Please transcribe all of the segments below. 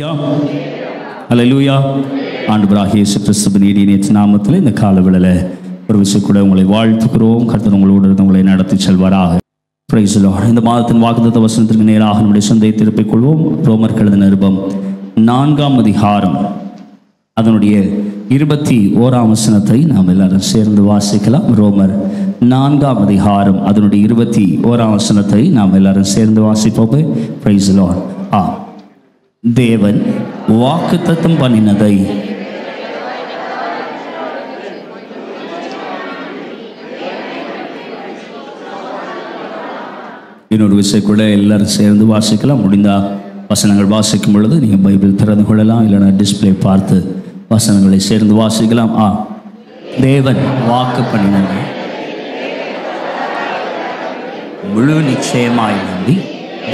ஹல்லேலூயா, ஹல்லேலூயா. ஆண்டவராகிய இயேசு கிறிஸ்துவின் இனிய நாமத்தில் இந்த காலவேளையிலே ஒரு விஷயம் கூட உங்களை வாழ்த்துகிறோம். கர்த்தர் உங்களோடு இருந்து உங்களை நடத்தி செல்வாராக. Praise the Lord. இந்த மாதத்தின் வாக்குத்தத்த வசனத்திற்கு நேராக நம்முடைய சிந்தையை திருப்பிக் கொள்வோம். ரோமர் எழுதின நிருபம் 4ஆம் அதிகாரம் அதனுடைய 21ஆம் வசனத்தை நாம் எல்லாரும் சேர்ந்து வாசிக்கலாம். ரோமர் 4ஆம் அதிகாரம் அதனுடைய 21ஆம் வசனத்தை நாம் எல்லாரும் சேர்ந்து வாசிப்போம். Praise the Lord. தேவன் வாக்குத்தத்தம் பண்ணினதை இன்னொரு விஷயம் கூட எல்லாரும் சேர்ந்து வாசிக்கலாம். முடிந்தால் வசனங்கள் வாசிக்கும் பொழுது நீங்கள் பைபிள் திறந்து கொள்ளலாம், இல்லைன்னா டிஸ்பிளே பார்த்து வசனங்களை சேர்ந்து வாசிக்கலாம். தேவன் வாக்கு பண்ணினதை முழு நிச்சயமாய் நம்பி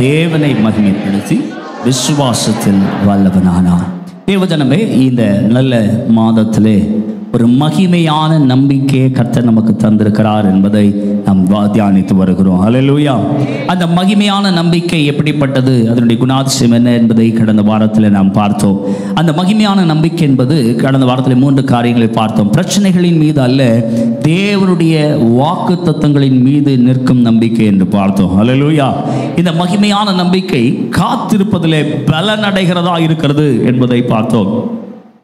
தேவனை மகிமைப்படுத்தி விசுவாசத்தில் வல்லவனானார். தேவஜனமே, இந்த நல்ல மாதத்திலே ஒரு மகிமையான நம்பிக்கையை கர்த்தர் நமக்கு தந்திருக்கிறார் என்பதை நாம் தியானித்து வருகிறோம். ஹல்லேலூயா. அந்த மகிமையான நம்பிக்கை எப்படிப்பட்டது, அதனுடைய குணாதிசயம் என்ன என்பதை கடந்த வாரத்தில் நாம் பார்த்தோம். அந்த மகிமையான நம்பிக்கை என்பது கடந்த வாரத்தில் 3 காரியங்களை பார்த்தோம். பிரச்சனைகளின் மீது அல்ல, தேவனுடைய வாக்கு தத்தங்களின் மீது நிற்கும் நம்பிக்கை என்று பார்த்தோம். ஹல்லேலூயா. இந்த மகிமையான நம்பிக்கை காத்திருப்பதிலே பலனடைகிறதா இருக்கிறது என்பதை பார்த்தோம்.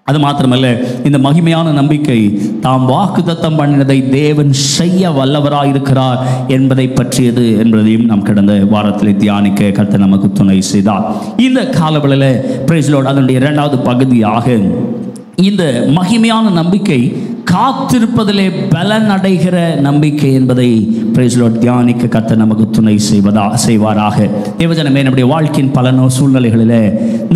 அது மாத்திரமல்ல, இந்த மகிமையான நம்பிக்கை தாம் வாக்குத்தத்தம் பண்ணினதை தேவன் செய்ய வல்லவராயிருக்கிறார் என்பதை பற்றியது என்பதையும் நாம் கடந்த வாரத்தில் தியானிக்க கர்த்தர் நமக்கு துணை செய்தார். இந்த காலவெளியில் பிரைஸ் தி லார்ட் அதனுடைய 2வது பகுதியாக இந்த மகிமையான நம்பிக்கை காத்திருப்பதிலே பலன் அடைகிற நம்பிக்கை என்பதை பிரைஸ் தி லார்ட் தியானிக்க கர்த்தர் நமக்கு துணை செய்வாராக. தேவஜனமே, நம்முடைய வாழ்க்கையின் பல சூழ்நிலைகளில்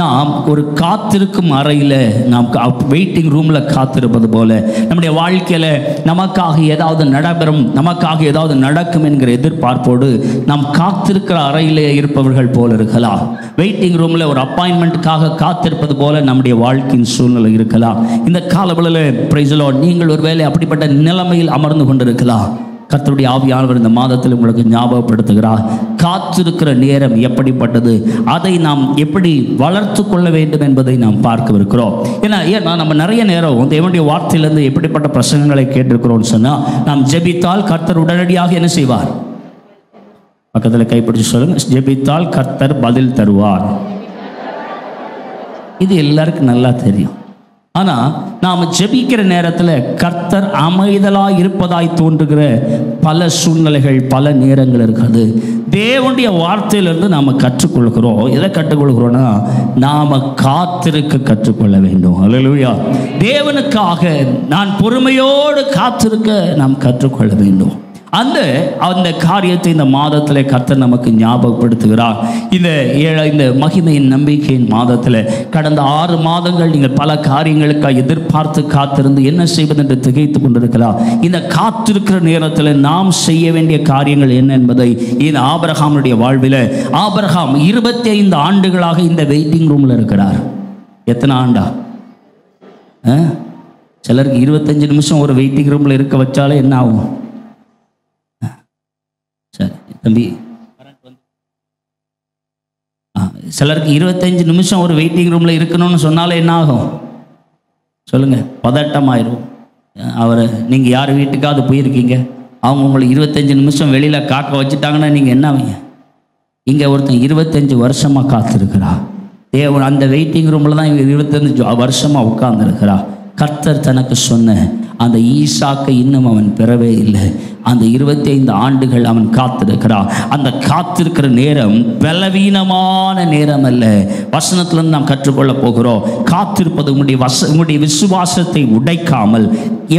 நாம் ஒரு காத்திருக்கும் அறையில், நாம் வெயிட்டிங் ரூமில் காத்திருப்பது போல நம்முடைய வாழ்க்கையில் நமக்காக ஏதாவது நடைபெறும், நமக்காக ஏதாவது நடக்கும் என்கிற எதிர்பார்ப்போடு நாம் காத்திருக்கிற அறையிலே இருப்பவர்கள் போல இருக்கலாம். வெயிட்டிங் ரூமில் ஒரு அப்பாயின்மெண்ட்டுக்காக காத்திருப்பது போல நம்முடைய வாழ்க்கையின் சூழ்நிலை இருக்கலாம். இந்த காலவெளியில் பிரைஸ் தி லார்ட் நீங்கள் ஒருவேளை அப்படிப்பட்ட நிலைமையில் அமர்ந்து கொண்டிருக்கலாம். கர்த்தருடைய ஆவியானவர் இந்த மாதத்தில் உங்களுக்கு ஞாபகப்படுத்துகிறார். காத்திருக்கிற நேரம் எப்படிப்பட்டது, அதை நாம் எப்படி வளர்த்து கொள்ள வேண்டும் என்பதை நாம் பார்க்கவிருக்கிறோம். ஏன்னா நம்ம நிறைய நேரம் தேவனுடைய வார்த்தையிலிருந்து எப்படிப்பட்ட பிரசங்கங்களை கேட்டிருக்கிறோம்னு சொன்னால், நாம் ஜெபித்தால் கர்த்தர் உடனடியாக என்ன செய்வார்? பக்கத்தில் கைப்பிடிச்சு சொல்லுங்க, ஜெபித்தால் கர்த்தர் பதில் தருவார். இது எல்லாருக்கும் நல்லா தெரியும். ஆனால் நாம் ஜெபிக்கிற நேரத்தில் கர்த்தர் அமைதலாக இருப்பதாய் தோன்றுகிற பல சூழ்நிலைகள், பல நேரங்கள் இருக்கிறது. தேவனுடைய வார்த்தையிலிருந்து நாம் கற்றுக்கொள்கிறோம். எதை கற்றுக்கொள்கிறோன்னா, நாம் காத்திருக்க கற்றுக்கொள்ள வேண்டும். ஹல்லேலூயா. தேவனுக்காக நான் பொறுமையோடு காத்திருக்க நாம் கற்றுக்கொள்ள வேண்டும். அந்த காரியத்தை இந்த மாதத்தில் கர்த்தர் நமக்கு ஞாபகப்படுத்துகிறார். இந்த மகிமையின் நம்பிக்கையின் மாதத்தில் கடந்த 6 மாதங்கள் நீங்கள் பல காரியங்களுக்காக எதிர்பார்த்து காத்திருந்து என்ன செய்வது என்று திகைத்து கொண்டிருக்கலாம். இந்த காத்திருக்கிற நேரத்தில் நாம் செய்ய வேண்டிய காரியங்கள் என்ன என்பதை இந்த ஆபிரகாமுடைய வாழ்வில், ஆபிரகாம் 25 ஆண்டுகளாக இந்த வெயிட்டிங் ரூமில் இருக்கிறார். எத்தனை ஆண்டா? சிலருக்கு 25 நிமிஷம் ஒரு வெயிட்டிங் ரூமில் இருக்க வச்சாலே என்ன ஆகும்? சரி தம்பி, சிலருக்கு 25 நிமிஷம் ஒரு வெயிட்டிங் ரூமில் இருக்கணும்னு சொன்னாலே என்ன ஆகும் சொல்லுங்கள்? பதட்டமாயிரும். நீங்கள் யார் வீட்டுக்காவது போயிருக்கீங்க, அவங்க உங்களை 25 நிமிஷம் வெளியில் காக்க வச்சுட்டாங்கன்னா நீங்கள் என்ன ஆவீங்க? இங்கே ஒருத்தன் 25 வருஷமாக காத்திருக்கிறா. தேவன் அந்த வெயிட்டிங் ரூமில் தான் இவங்க 25 வருஷமாக உட்கார்ந்துருக்கிறா. கர்த்தர் தனக்கு சொன்ன அந்த ஈசாக்கை இன்னும் அவன் பெறவே இல்லை. அந்த 25 ஆண்டுகள் அவன் காத்திருக்கிறான். அந்த காத்திருக்கிற நேரம் பலவீனமான நேரம் அல்ல. வசனத்திலிருந்து நாம் கற்றுக்கொள்ள போகிறோம். காத்திருப்பது உங்களுடைய விசுவாசத்தை உடைக்காமல்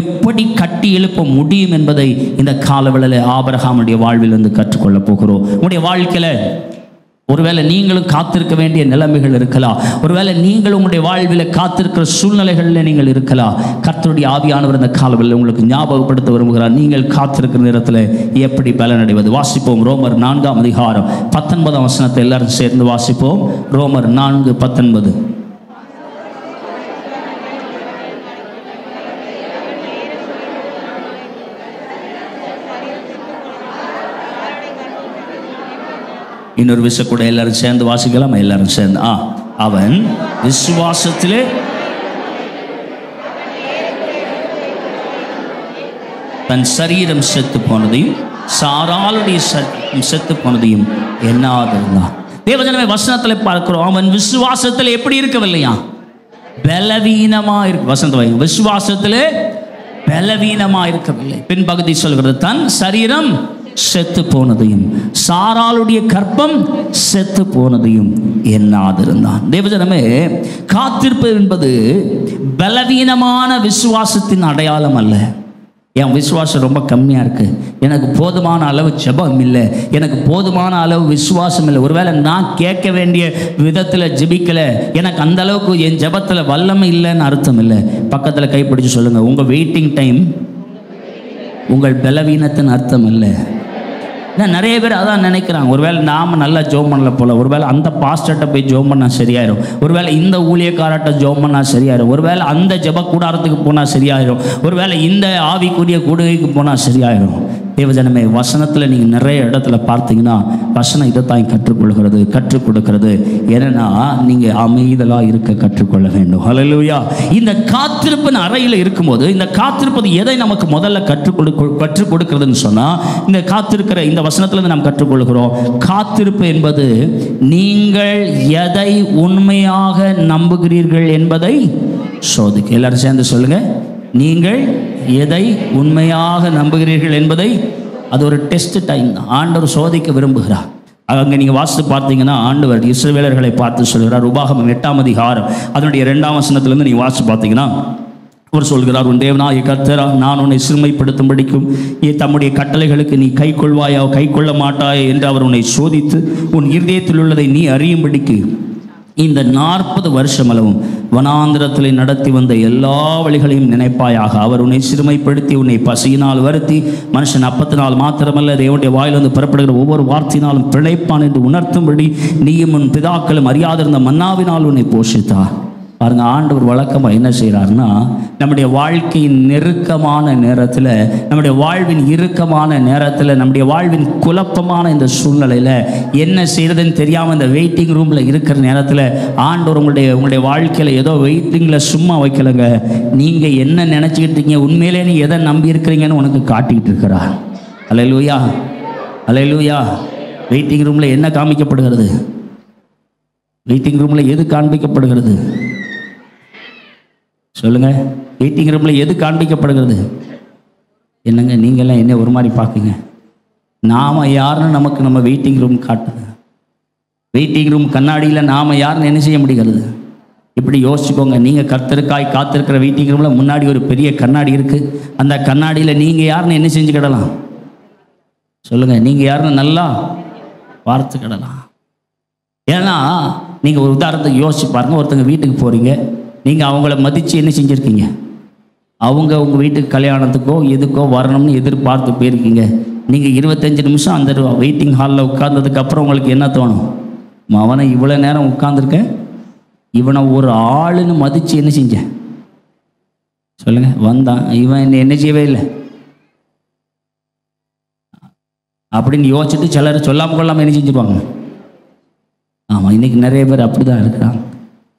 எப்படி கட்டி எழுப்ப முடியும் என்பதை இந்த காலவெளியில் ஆபிரகாமுடைய வாழ்விலிருந்து கற்றுக்கொள்ள போகிறோம். உங்களுடைய வாழ்க்கையில் ஒருவேளை நீங்களும் காத்திருக்க வேண்டிய நிலைமைகள் இருக்கலாம். ஒருவேளை நீங்கள் உங்களுடைய வாழ்வில் காத்திருக்கிற சூழ்நிலைகளில் நீங்கள் இருக்கலாம். கர்த்தருடைய ஆவியானவர் இந்த காலவெளியில் உங்களுக்கு ஞாபகப்படுத்த விரும்புகிறார். நீங்கள் காத்திருக்கிற நேரத்தில் எப்படி பலனடைவது? வாசிப்போம். ரோமர் 4ஆம் அதிகாரம் 19ஆம் வசனத்தை எல்லாரும் சேர்ந்து வாசிப்போம். ரோமர் 4:19. இன்னொரு விஷயம் கூட எல்லாரும் சேர்ந்து வாசிக்கலாம். எல்லாரும் சேர்ந்து அவன் விசுவாசத்திலே தன் சரீரம் செத்து போனதையும் சாராளுடைய செத்து போனதையும் எண்ணாதிருந்தான். தேவஜனமே, வசனத்தில் பார்க்கிறோம், அவன் விசுவாசத்தில் எப்படி இருக்கவில்லையா? பலவீனமா இருக்கு. வசனத்தை விசுவாசத்திலே பலவீனமா இருக்கவில்லை. பின்பகுதி சொல்கிறது, தன் சரீரம் செத்து போனதையும் சாராளுடைய கர்ப்பம் செத்து போனதையும் எண்ணாதிருந்தான். தேவஜனமே, காத்திருப்பு என்பது பலவீனமான விசுவாசத்தின் அடையாளம் அல்ல. என் விசுவாசம் ரொம்ப கம்மியாக இருக்குது, எனக்கு போதுமான அளவு ஜெபம் இல்லை, எனக்கு போதுமான அளவு விசுவாசம் இல்லை, ஒருவேளை நான் கேட்க வேண்டிய விதத்தில் ஜெபிக்கலை, எனக்கு அந்த அளவுக்கு என் ஜெபத்தில் வல்லமை இல்லைன்னு அர்த்தம் இல்லை. பக்கத்தில் கைப்பிடிச்சு சொல்லுங்கள், உங்கள் வெயிட்டிங் டைம் உங்கள் பலவீனத்தின் அர்த்தம் இல்லை. நிறைய பேர் அதான் நினைக்கிறாங்க, ஒருவேளை நாம் நல்லா ஜோம் பண்ணல போல, ஒருவேளை அந்த பாஸ்டர்கிட்ட போய் ஜோம் பண்ணால் சரியாயிரும், ஒருவேளை இந்த ஊழியக்காரர்கிட்ட ஜோம் பண்ணால் சரியாயிரும், ஒருவேளை அந்த ஜெப கூடாரத்துக்கு போனால் சரியாயிரும், ஒருவேளை இந்த ஆவிக்குரிய கூடுகைக்கு போனால் சரியாயிரும். தேவஜனமே, வசனத்தில் நீங்கள் நிறைய இடத்துல பார்த்தீங்கன்னா வசனம் இதைத்தான் கற்றுக் கொடுக்கிறது. ஏன்னா நீங்கள் அமைதலாக இருக்க கற்றுக்கொள்ள வேண்டும். ஹல்லேலூயா. இந்த காத்திருப்பின் அறையில் இருக்கும்போது, இந்த காத்திருப்பது எதை நமக்கு முதல்ல கற்றுக் கொடுக்கிறதுன்னு சொன்னால், இந்த காத்திருக்கிற இந்த வசனத்தில் நாம் கற்றுக்கொள்கிறோம், காத்திருப்பு என்பது நீங்கள் எதை உண்மையாக நம்புகிறீர்கள் என்பதை சோதிக்க. எல்லாரும் சேர்ந்து சொல்லுங்க, நீங்கள் எதை உண்மையாக நம்புகிறீர்கள் என்பதை. அது ஒரு டெஸ்ட் டைம் தான், ஆண்டவர் சோதிக்க விரும்புகிறார். அங்கே நீங்கள் வாசித்து பார்த்தீங்கன்னா ஆண்டவர் இஸ்ரவேலர்களை பார்த்து சொல்கிறார். உபாகமம் 8ஆம் அதிகாரம் அதனுடைய 2ஆம் வசனத்திலிருந்து நீங்கள் வாசித்து பார்த்தீங்கன்னா அவர் சொல்கிறார், உன் தேவனாகிய கர்த்தரா நான் உன்னை சிறுமைப்படுத்தும்படிக்கும் தம்முடைய கட்டளைகளுக்கு நீ கை கொள்வாயா கை கொள்ள மாட்டாயா என்று அவர் உன்னை சோதித்து உன் இருதயத்தில் உள்ளதை நீ அறியும்படிக்கு இந்த 40 வருஷம் அளவும் வனாந்திரத்தில் நடத்தி வந்த எல்லா வழிகளையும் நினைப்பாயாக. அவர் உன்னை சிறுமைப்படுத்தி உன்னை பசியினால் வருத்தி மனுஷன் அப்பத்தினால் மாத்திரமல்ல தேவனுடைய வாயிலிருந்து புறப்படுகிற ஒவ்வொரு வார்த்தையினாலும் பிழைப்பான் என்று உணர்த்தும்படி நீயும் உன் பிதாக்களும் அறியாதிருந்த மன்னாவினால் உன்னை போஷித்தார். பாருங்க, ஆண்டவர் வழக்கமாக என்ன செய்கிறாருன்னா, நம்முடைய வாழ்க்கையின் நெருக்கமான நேரத்தில், நம்முடைய வாழ்வின் இறுக்கமான நேரத்தில், நம்முடைய வாழ்வின் குழப்பமான இந்த சூழ்நிலையில் என்ன செய்கிறதுன்னு தெரியாமல் இந்த வெயிட்டிங் ரூமில் இருக்கிற நேரத்தில் ஆண்டவர் உங்களுடைய வாழ்க்கையில் ஏதோ வெயிட்டிங்கில் சும்மா வைக்கலைங்க, நீங்கள் என்ன நினச்சிக்கிட்டு இருக்கீங்க, உண்மையிலே நீ எதை நம்பி இருக்கிறீங்கன்னு உனக்கு காட்டிக்கிட்டு இருக்கிறார். அல்லேலூயா, அல்லேலூயா. வெயிட்டிங் ரூமில் என்ன காமிக்கப்படுகிறது? வெயிட்டிங் ரூமில் எது காண்பிக்கப்படுகிறது? சொல்லுங்க, வெயிட்டிங் ரூமில் எது காண்பிக்கப்படுகிறது? என்னங்க நீங்கள்லாம் என்ன ஒரு மாதிரி பார்க்குங்க? நாம் யாருன்னு நமக்கு நம்ம வெயிட்டிங் ரூம் காட்டுது. வெயிட்டிங் ரூம் கண்ணாடியில் நாம் யாருன்னு என்ன செய்ய முடிகிறது? இப்படி யோசிச்சுக்கோங்க, நீங்கள் கர்த்தருக்காய் காத்திருக்கிற வெயிட்டிங் ரூமில் முன்னாடி ஒரு பெரிய கண்ணாடி இருக்குது. அந்த கண்ணாடியில் நீங்கள் யாருன்னு என்ன செஞ்சுக்கிடலாம்? சொல்லுங்கள், நீங்கள் யாருன்னு நல்லா பார்த்துக்கிடலாம். ஏன்னா நீங்கள் ஒரு உதாரணத்துக்கு யோசிச்சு பாருங்கள், ஒருத்தங்க வீட்டுக்கு போகிறீங்க, நீங்கள் அவங்கள மதித்து என்ன செஞ்சுருக்கீங்க? அவங்க உங்கள் வீட்டுக்கு கல்யாணத்துக்கோ எதுக்கோ வரணும்னு எதிர்பார்த்து போயிருக்கீங்க. நீங்கள் 25 நிமிஷம் அந்த வெயிட்டிங் ஹாலில் உட்கார்ந்ததுக்கப்புறம் உங்களுக்கு என்ன தோணும்? அவனை இவ்வளோ நேரம் உட்கார்ந்துருக்கேன், இவனை ஒரு ஆளுன்னு மதித்து என்ன செஞ்சேன்? சொல்லுங்கள், வந்தான், இவன் என்ன செய்யவே இல்லை அப்படின்னு யோசிச்சுட்டு சிலர் சொல்லாமல் கொள்ளாமல் என்ன செஞ்சுருவாங்க. ஆமாம், இன்றைக்கி நிறைய பேர் அப்படி தான் இருக்கிறாங்க.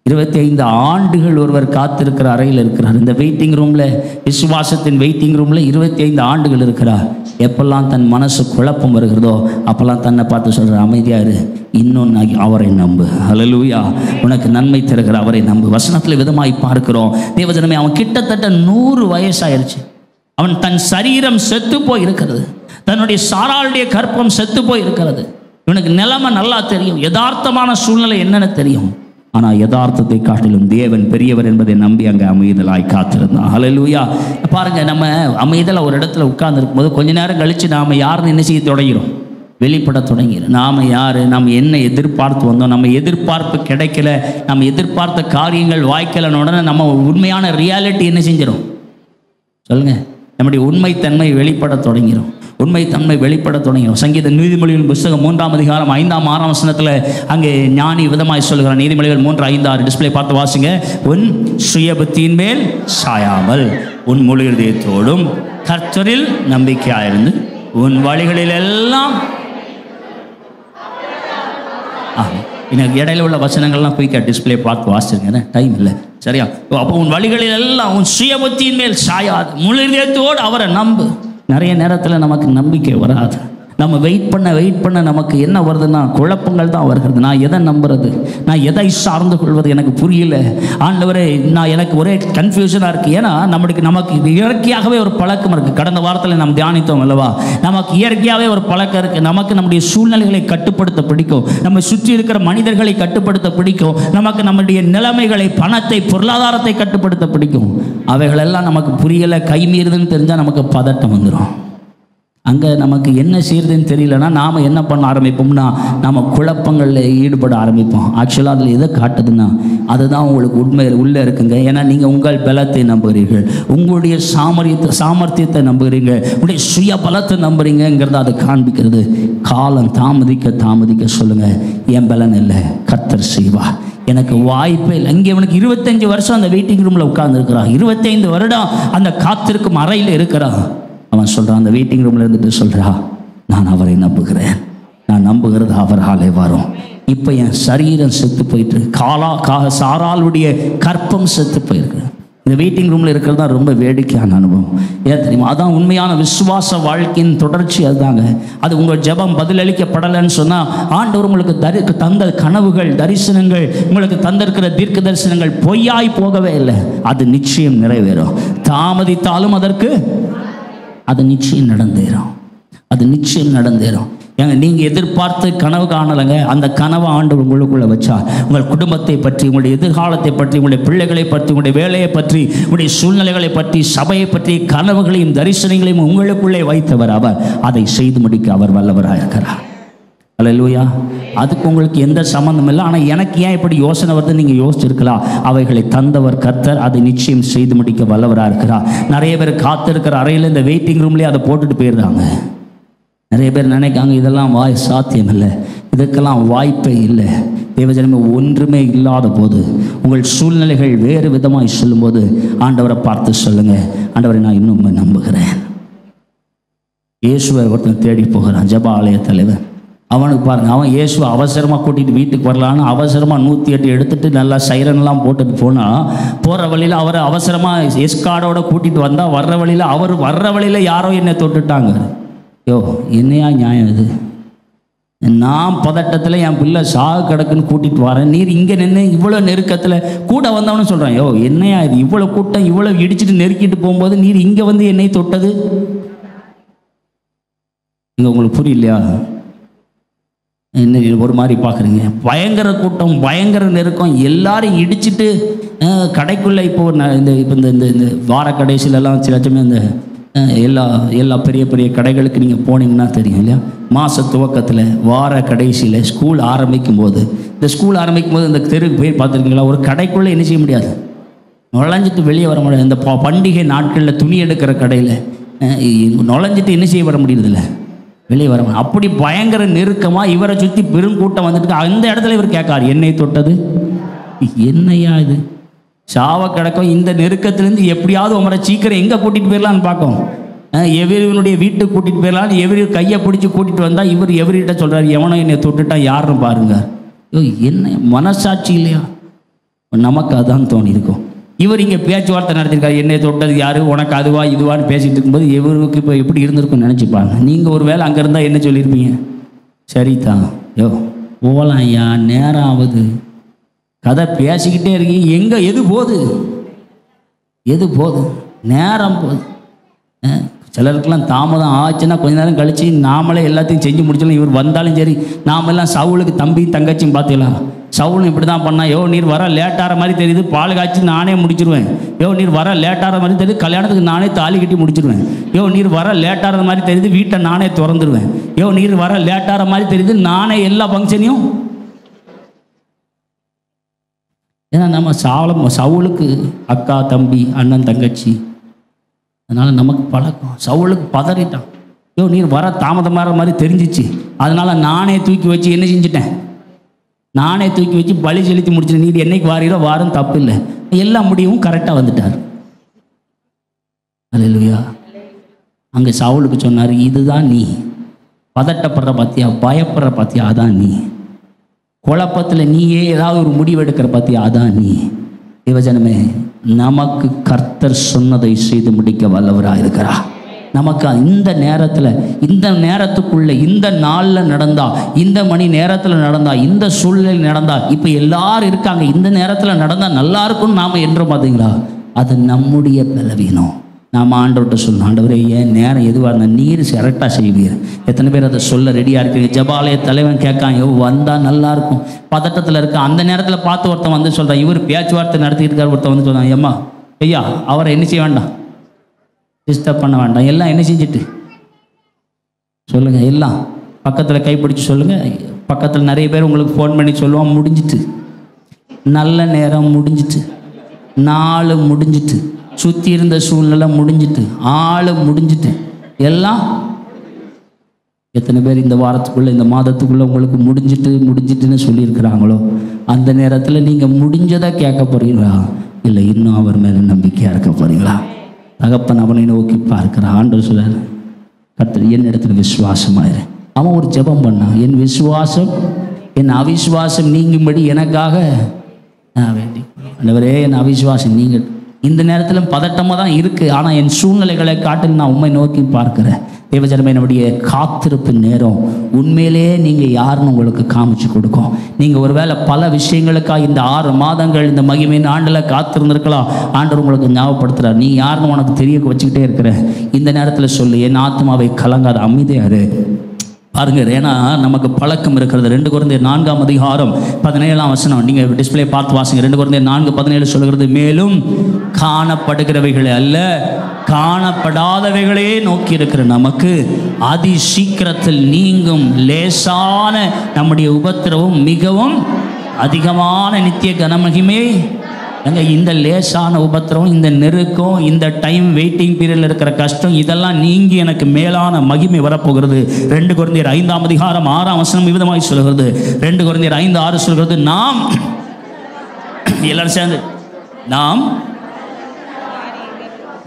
25 ஆண்டுகள் ஒருவர் காத்திருக்கிற அறையில் இருக்கிறார். இந்த வெயிட்டிங் ரூமில், விசுவாசத்தின் வெயிட்டிங் ரூமில் 25 ஆண்டுகள் இருக்கிறார். எப்பெல்லாம் தன் மனசு குழப்பம் வருகிறதோ அப்போல்லாம் தன்னை பார்த்து சொல்கிற, அமைதியாக இரு, இன்னொன்று அவரை நம்பு. ஹல்லேலூயா. உனக்கு நன்மை தருகிற அவரை நம்பு. வசனத்தில் விதமாய் பார்க்கிறோம், தேவஜனமே, அவன் கிட்டத்தட்ட 100 வயசாயிருச்சு. அவன் தன் சரீரம் செத்து போய் இருக்கிறது, தன்னுடைய சாராளுடைய கர்ப்பம் செத்து போய் இருக்கிறது. இவனுக்கு நிலைமை நல்லா தெரியும், யதார்த்தமான சூழ்நிலை என்னென்னு தெரியும். ஆனால் யதார்த்தத்தை காட்டிலும் தேவன் பெரியவர் என்பதை நம்பி அங்கே அமைதலாய் காத்திருந்தான். ஹல்லேலூயா. பாருங்க, நம்ம அமைதலாக ஒரு இடத்துல உட்கார்ந்து இருக்கும்போது கொஞ்ச நேரம் கழித்து நாம் யாருன்னு என்ன செய்ய தொடங்கிறோம்? வெளிப்பட தொடங்கிறோம். நாம் யார், நம்ம என்ன எதிர்பார்த்து வந்தோம், நம்ம எதிர்பார்ப்பு கிடைக்கல, நம்ம எதிர்பார்த்த காரியங்கள் வாய்க்கலன்னு உடனே நம்ம உண்மையான ரியாலிட்டி என்ன செஞ்சிடும்? சொல்லுங்கள், நம்முடைய உண்மைத்தன்மை வெளிப்பட தொடங்கிறோம். உண்மைத்தன்மை வெளிப்பட தொடங்கிறோம். சங்கீத நீதிமொழிகள் புஸ்தகம் 3ஆம் அதிகாரம் 5ஆம் 6ஆம் வசனத்தில் அங்கே ஞானி விதமாய் சொல்கிறார். நீதிமொழிகள் 3, 5, 6 டிஸ்பிளே பார்த்து வாசிங்க. உன் சுயபுத்தியின் மேல் சாயாமல் உன் முழு இதயத்தோடும் கர்த்தரில் நம்பிக்கையாயிருந்து உன் வழிகளில் எல்லாம் எனக்கு இடையில உள்ள வசனங்கள்லாம் குயிக்காக டிஸ்பிளே பார்த்து வாசிச்சிருங்க, டைம் இல்லை. சரியா? அப்போ உன் வழிகளில் எல்லாம் உன் சுயபுத்தியின் மேல் சாயாது, முழு இதயத்தோடு அவரை நம்பு. நிறைய நேரத்தில் நமக்கு நம்பிக்கை வராது. நம்ம வெயிட் பண்ண நமக்கு என்ன வருதுன்னா குழப்பங்கள் தான் வருகிறது. நான் எதை நம்புறது, நான் எதை சார்ந்து கொள்வது எனக்கு புரியல ஆண்டவரே, எனக்கு ஒரே கன்ஃபியூஷனாக இருக்குது. ஏன்னா நமக்கு இயற்கையாகவே ஒரு பழக்கம் இருக்குது. கடந்த வாரத்தில் நாம் தியானித்தோம் அல்லவா? நமக்கு இயற்கையாகவே ஒரு பழக்கம் இருக்குது. நமக்கு நம்முடைய சூழ்நிலைகளை கட்டுப்படுத்த பிடிக்கும், நம்ம சுற்றி இருக்கிற மனிதர்களை கட்டுப்படுத்த பிடிக்கும், நமக்கு நம்முடைய நிலைமைகளை, பணத்தை, பொருளாதாரத்தை கட்டுப்படுத்த பிடிக்கும். அவைகளெல்லாம் நமக்கு புரியலை, கைமீறுதுன்னு தெரிஞ்சால் நமக்கு பதட்டம் வந்துடும். அங்கே நமக்கு என்ன செய்யறதுன்னு தெரியலன்னா நாம் என்ன பண்ண ஆரம்பிப்போம்னா நாம் குழப்பங்களில் ஈடுபட ஆரம்பிப்போம். ஆக்சுவலாக அதில் எதை காட்டுதுன்னா அதுதான் உங்களுக்கு உண்மையில் உள்ளே இருக்குங்க. ஏன்னா நீங்கள் உங்கள் பலத்தை நம்புகிறீர்கள், உங்களுடைய சாமர்த்தியத்தை நம்புகிறீங்க, உங்களுடைய சுய பலத்தை நம்புறீங்கிறத அதை காண்பிக்கிறது. காலம் தாமதிக்க சொல்லுங்கள், என் பலன் இல்லை, கர்த்தர் செய்வார், எனக்கு வாய்ப்பே இல்லை. இங்கே இவனுக்கு 25 வருஷம் அந்த வெயிட்டிங் ரூமில் உட்கார்ந்துருக்கிறான், 25 வருடம் அந்த காத்திருக்கும் அறையில் இருக்கிறான். அவன் சொல்கிறான், அந்த வெயிட்டிங் ரூமில் இருந்துட்டு சொல்கிறா, நான் அவரை நம்புகிறேன், நான் நம்புகிறது அவராலே வரும். இப்போ என் சரீரம் செத்து போயிட்டு, சாராளுடைய கற்பம் செத்து போயிருக்கு. இந்த வெயிட்டிங் ரூமில் இருக்கிறது தான் ரொம்ப வேடிக்கையான அனுபவம். ஏன் தெரியுமா? அதான் உண்மையான விசுவாச வாழ்க்கையின் தொடர்ச்சி. அதுதாங்க. அது உங்கள் ஜெபம் பதிலளிக்கப்படலைன்னு சொன்னால் ஆண்டவர் உங்களுக்கு தந்த கனவுகள், தரிசனங்கள், உங்களுக்கு தந்திருக்கிற தீர்க்க தரிசனங்கள் பொய்யாய் போகவே இல்லை. அது நிச்சயம் நிறைவேறும். தாமதித்தாலும் அது நிச்சயம் நடந்தேறும். ஏங்க, நீங்கள் எதிர்பார்த்து கனவு காணலைங்க, அந்த கனவை ஆண்டவர் உங்களுக்குள்ளே வச்சா உங்கள் குடும்பத்தை பற்றி, உங்களுடைய எதிர்காலத்தை பற்றி, உங்களுடைய பிள்ளைகளை பற்றி, உங்களுடைய வேலையை பற்றி, உங்களுடைய சூழ்நிலைகளை பற்றி, சபையை பற்றி கனவுகளையும் தரிசனங்களையும் உங்களுக்குள்ளே வைத்தவர். அவர் அதை செய்து முடிக்க அவர் வல்லவராக இருக்கிறார். அல்லேலூயா. அதுக்கு உங்களுக்கு எந்த சம்மந்தம் இல்லை. ஆனால் எனக்கு ஏன் இப்படி யோசனை வருது நீங்கள் யோசிச்சிருக்கலாம். அவைகளை தந்தவர் கர்த்தர், அதை நிச்சயம் செய்து முடிக்க வல்லவராக இருக்கிறார். நிறைய பேர் காத்திருக்கிற அறையில் இந்த வெயிட்டிங் ரூம்லேயே அதை போட்டுட்டு போயிடுறாங்க. நிறைய பேர் நினைக்காங்க இதெல்லாம் சாத்தியம் இல்லை, இதுக்கெல்லாம் வாய்ப்பே இல்லை. தேவஜனமே, ஒன்றுமே இல்லாத போது, உங்கள் சூழ்நிலைகள் வேறு விதமாய் சொல்லும்போது ஆண்டவரை பார்த்து சொல்லுங்கள், ஆண்டவரை நான் இன்னும் நம்புகிறேன். இயேசுவை ஒருத்தன் தேடி போகிறான், ஜெப ஆலய தலைவர். அவனுக்கு பாருங்கள், அவன் இயேசுவை அவசரமாக கூட்டிகிட்டு வீட்டுக்கு வரலான்னு அவசரமாக 108 எடுத்துகிட்டு நல்லா சைரன்லாம் போட்டுட்டு போனால், போகிற வழியில் அவரை அவசரமாக எஸ்கார்டோட கூட்டிகிட்டு வந்தால், வர்ற வழியில் யாரோ என்னை தொட்டுட்டாங்க. யோ, என்னையா நியாயம் இது? நான் பதட்டத்தில் என் பிள்ளை சாகு கிடக்குன்னு கூட்டிகிட்டு வரேன், நீர் இங்கே நின்று இவ்வளோ நெருக்கத்தில் கூட வந்தவனு சொல்கிறான். யோ, என்னையா இது? இவ்வளோ கூட்டம் இவ்வளோ இடிச்சிட்டு நெருக்கிட்டு போகும்போது நீர் இங்கே வந்து என்னை தொட்டது? இங்கே உங்களுக்கு புரியலையா? என்ன ஒரு மாதிரி பார்க்குறீங்க? பயங்கர கூட்டம், பயங்கர நெருக்கம், எல்லாரும் இடிச்சிட்டு கடைக்குள்ளே இந்த வார கடைசிலெல்லாம் சில இந்த எல்லா பெரிய பெரிய கடைகளுக்கு நீங்கள் போனீங்கன்னா தெரியும் இல்லையா? மாத துவக்கத்தில், வார கடைசியில், ஸ்கூல் ஆரம்பிக்கும் போது இந்த தெருவுக்கு போய் பார்த்துருக்கீங்களா? ஒரு கடைக்குள்ளே என்ன செய்ய முடியாது, நுழைஞ்சிட்டு வெளியே வர முடியாது. இந்த பண்டிகை நாட்களில் துணி எடுக்கிற கடையில் நுழைஞ்சிட்டு என்ன செய்ய வர முடியறதில்ல, வெளியே வர. அப்படி பயங்கர நெருக்கமாக இவரை சுற்றி பெருங்கூட்டம் வந்துட்டு அந்த இடத்துல இவர் கேட்கார், என்னை தொட்டது என்னையா இது? சாவ கிடக்கும் இந்த நெருக்கத்திலேருந்து எப்படியாவது உமரை சீக்கிரம் எங்கே கூட்டிகிட்டு போயிடலான்னு பார்க்கும். எவரிவனுடைய வீட்டுக்கு கூட்டிகிட்டு போயிடலான்னு எவரி கையை பிடிச்சி கூட்டிகிட்டு வந்தால் இவர் எவர்கிட்ட சொல்கிறார், எவனோ என்னை தொட்டுட்டா யாருன்னு பாருங்க. என்ன மனசாட்சி இல்லையா? நமக்கு அதான் தோணி இருக்கும். இவர் இங்கே பேச்சுவார்த்தை நடத்திருக்காரு, என்னை தொட்டது யார், உனக்கு அதுவா இதுவான்னு பேசிகிட்டு இருக்கும்போது இவருக்கு இப்போ எப்படி இருந்திருக்குன்னு நினச்சிப்பாங்க. நீங்கள் ஒரு வேளை அங்கே இருந்தால் என்ன சொல்லியிருப்பீங்க? சரிதான், யோ போகலாம் ஐயா, நேரம் ஆகுது, கதை பேசிக்கிட்டே இருக்கீங்க, எங்கே எது போகுது, நேரம் போகுது. சிலருக்கெல்லாம் தாமதம் ஆச்சுன்னா கொஞ்ச நேரம் கழித்து நாமளே எல்லாத்தையும் செஞ்சு முடிச்சாலும், இவர் வந்தாலும் சரி, நாமெல்லாம் சவுலுக்கு தம்பி தங்கச்சியும் பார்த்துக்கலாம். சவுலும் இப்படி தான் பண்ணால், யோ நீர் வர லேட்டாகிற மாதிரி தெரியுது, பால் காய்ச்சி நானே முடிச்சிருவேன். யோ நீர் வர லேட்டாகிற மாதிரி தெரியுது, கல்யாணத்துக்கு நானே தாலி கட்டி முடிச்சிருவேன். யோ நீர் வர லேட்டாகிற மாதிரி தெரியுது, வீட்டை நானே திறந்துருவேன். யோ நீர் வர லேட்டாகிற மாதிரி தெரியுது, நானே எல்லா ஃபங்க்ஷனையும். ஏன்னா நம்ம சவுலுக்கு அக்கா தம்பி அண்ணன் தங்கச்சி, அதனால் நமக்கு பழக்கம். சவுலுக்கு பதறிட்டான், யோ நீர் வர தாமதமாகிற மாதிரி தெரிஞ்சிச்சு, அதனால் நானே தூக்கி வச்சு என்ன செஞ்சிட்டேன், நானே தூக்கி வச்சு பலி செலுத்தி முடிச்சிட்டேன். நீர் என்னைக்கு வாரீரோ வாரம், தப்பு இல்லை, எல்லா முடிவும் கரெக்டாக வந்துட்டார். அல்லேலூயா. அங்கே சவுலுக்கு சொன்னார், இதுதான் நீ பதட்டப்படுற பார்த்தியா, பயப்படுற பார்த்தியா, அதான் நீ. குழப்பத்தில் நீயே ஏதாவது ஒரு முடிவு எடுக்கிற பார்த்தியா, அதான் நீ. தேவஜனமே, நமக்கு கர்த்தர் சொன்னதை செய்து முடிக்க வல்லவராக இருக்கிறார். நமக்கு இந்த நேரத்தில், இந்த நேரத்துக்குள்ளே, இந்த நாளில் நடந்தா, இந்த மணி நேரத்தில் நடந்தா, இந்த சூழ்நிலை நடந்தா, இப்போ எல்லாரும் இருக்காங்க, இந்த நேரத்தில் நடந்தால் நல்லா இருக்கும்னு நாம் என்றும் பார்த்தீங்களா, அது நம்முடைய பலவீனம். நாம் ஆண்டவர்கிட்ட சொல்லணும், ஆண்டவரே ஏன் நேரம் எதுவாக இருந்தால் நீர் கரெக்டாக செய்வீர். எத்தனை பேர் அதை சொல்ல ரெடியாக இருக்கீங்க? ஜபாலய தலைவன் கேட்காங்க, வந்தால் நல்லாயிருக்கும், பதட்டத்தில் இருக்க. அந்த நேரத்தில் பார்த்து ஒருத்தன் வந்து சொல்கிறான், இவர் பேச்சுவார்த்தை நடத்திட்டு இருக்கார். ஒருத்தன் வந்து சொல்கிறான், ஏம்மா ஐயா அவரை என்ன செய்ய வேண்டாம், டிஸ்டர்ப் பண்ண வேண்டாம், எல்லாம் என்ன செஞ்சுட்டு சொல்லுங்கள், எல்லாம் பக்கத்தில் கைப்பிடிச்சு சொல்லுங்கள். பக்கத்தில் நிறைய பேர் உங்களுக்கு ஃபோன் பண்ணி சொல்லுவோம், முடிஞ்சிட்டு, நல்ல நேரம் முடிஞ்சிட்டு, நாள் முடிஞ்சிட்டு, சுற்றி இருந்த சூழ்நிலை முடிஞ்சிட்டு, ஆள் முடிஞ்சிட்டு, எல்லாம். எத்தனை பேர் இந்த வாரத்துக்குள்ளே, இந்த மாதத்துக்குள்ளே உங்களுக்கு முடிஞ்சிட்டுன்னு சொல்லியிருக்கிறாங்களோ, அந்த நேரத்தில் நீங்கள் முடிஞ்சதை கேட்க போகிறீங்களா, இல்லை இன்னும் அவர் மேலே நம்பிக்கையாக இருக்க போகிறீங்களா? தகப்பன் அவனை நோக்கி பார்க்கிற ஆண்டவர் சொல்றார், கர்த்தர் என்னிடத்தில் விசுவாசமாயிரு. அவன் ஒரு ஜெபம் பண்ணான், என் விசுவாசம் என் அவிசுவாசம் நீங்கும்படி எனக்காக நான் வேண்டி. ஆண்டவரே என் அவிசுவாசம் நீங்கள். இந்த நேரத்தில் பதட்டமாக தான் இருக்குது, ஆனால் என் சூழ்நிலைகளை காட்டில் நான் உண்மை நோக்கி பார்க்கிறேன். தேவஜனமே, நம்முடைய காத்திருப்பு நேரம் உண்மையிலே நீங்கள் யாருன்னு உங்களுக்கு காமிச்சு கொடுக்கும். நீங்கள் ஒருவேளை பல விஷயங்களுக்காக இந்த 6 மாதங்கள் இந்த மகிமையின் ஆண்டில் காத்திருந்திருக்கலாம். ஆண்டவர் உங்களுக்கு ஞாபகப்படுத்துகிறார், நீ யாருன்னு உனக்கு தெரிய வச்சுக்கிட்டே இருக்கிற. இந்த நேரத்தில் சொல்லு, என் ஆத்மாவை கலங்காத, அமைதியாரு. பாருங்க, ஏன்னா நமக்கு பழக்கம் இருக்கிறது. 2 கொரிந்தியர் 4:17 நீங்கள் டிஸ்பிளே பார்த்து வாசிங்க. 2 கொரிந்தியர் 4:17 சொல்கிறது, மேலும் காணப்படுகிறவைகளே அல்ல காணப்படாதவைகளே நோக்கி இருக்கிற நமக்கு அதி சீக்கிரத்தில் நீங்கும் லேசான நம்முடைய உபத்திரவும் மிகவும் அதிகமான நித்திய கனமகிமை. இந்த லேசான உபத்திரம், இந்த நெருக்கம், இந்த டைம் வெயிட்டிங் பீரியடில் இருக்கிற கஷ்டம், இதெல்லாம் நீங்கி எனக்கு மேலான மகிமை வரப்போகிறது. 2 கொரிந்தியர் 5:6 விதமாய் சொல்கிறது. 2 கொரிந்தியர் 5:6 சொல்கிறது, நாம் எல்லாரும் சேர்ந்து நாம்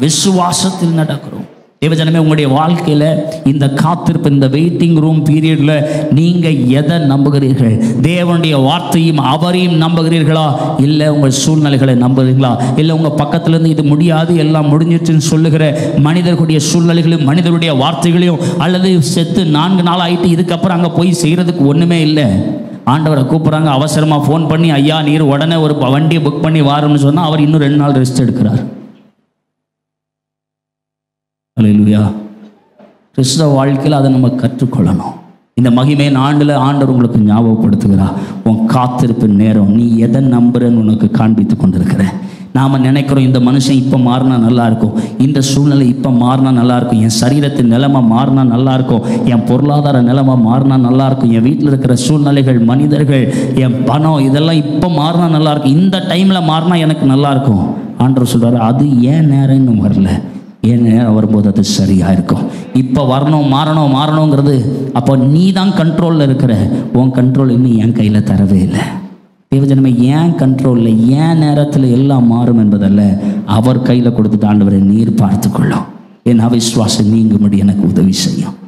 விசுவாசத்தில் நடக்கிறோம். தேவஜனமே, உங்களுடைய வாழ்க்கையில் இந்த காத்திருப்பு, இந்த வெயிட்டிங் ரூம் பீரியடில் நீங்கள் எதை நம்புகிறீர்கள்? தேவனுடைய வார்த்தையும் அவரையும் நம்புகிறீர்களா, இல்லை உங்கள் சூழ்நிலைகளை நம்புகிறீங்களா? இல்லை உங்கள் பக்கத்துலேருந்து இது முடியாது, எல்லாம் முடிஞ்சிட்டுன்னு சொல்லுகிற மனிதர்களுடைய சூழ்நிலைகளையும் மனிதருடைய வார்த்தைகளையும், அல்லது செத்து 4 நாள் ஆகிட்டு இதுக்கப்புறம் அங்கே போய் செய்கிறதுக்கு ஒன்றுமே இல்லை, ஆண்டவரை கூப்பிட்றாங்க, அவசரமாக ஃபோன் பண்ணி, ஐயா நீர் உடனே ஒரு வண்டியை புக் பண்ணி வாருன்னு சொன்னால் அவர் இன்னும் 2 நாள் ரெஸ்ட் எடுக்கிறார். அல்லேலூயா. கிறிஸ்தவ வாழ்க்கையில் அதை நம்ம கற்றுக்கொள்ளணும். இந்த மகிமையின் ஆண்டில் ஆண்டவர் உங்களுக்கு ஞாபகப்படுத்துகிறார், உன் காத்திருப்பின் நேரம், நீ எதை நம்புறன்னு உனக்கு காண்பித்து கொண்டிருக்கிற. நாம் நினைக்கிறோம், இந்த மனுஷன் இப்போ மாறினா நல்லாயிருக்கும், இந்த சூழ்நிலை இப்போ மாறினா நல்லாயிருக்கும், என் சரீரத்தின் நிலைமை மாறினா நல்லாயிருக்கும், என் பொருளாதார நிலைமை மாறினா நல்லாயிருக்கும், என் வீட்டில் இருக்கிற சூழ்நிலைகள், மனிதர்கள், என் பணம், இதெல்லாம் இப்போ மாறினா நல்லாயிருக்கும், இந்த டைமில் மாறினா எனக்கு நல்லாயிருக்கும். ஆண்டவர் சொல்கிறார், அது ஏன் நேரம் இன்னும் வரல, ஏன் நேரம் வரும்போது அது சரியாக இருக்கும். இப்போ மாறணுங்கிறது அப்போ நீ தான் கண்ட்ரோலில் இருக்கிற. உன் கண்ட்ரோல் இன்னும் என் கையில் தரவே இல்லை. தேவஜனமே, ஏன் கண்ட்ரோலில், ஏன் நேரத்தில் எல்லாம் மாறும் என்பதல்ல, அவர் கையில் கொடுத்துட்டு ஆண்டவரை நீர் பார்த்து கொள்ளும். என் அவிசுவாசம் நீங்கும்படி எனக்கு உதவி செய்யும்.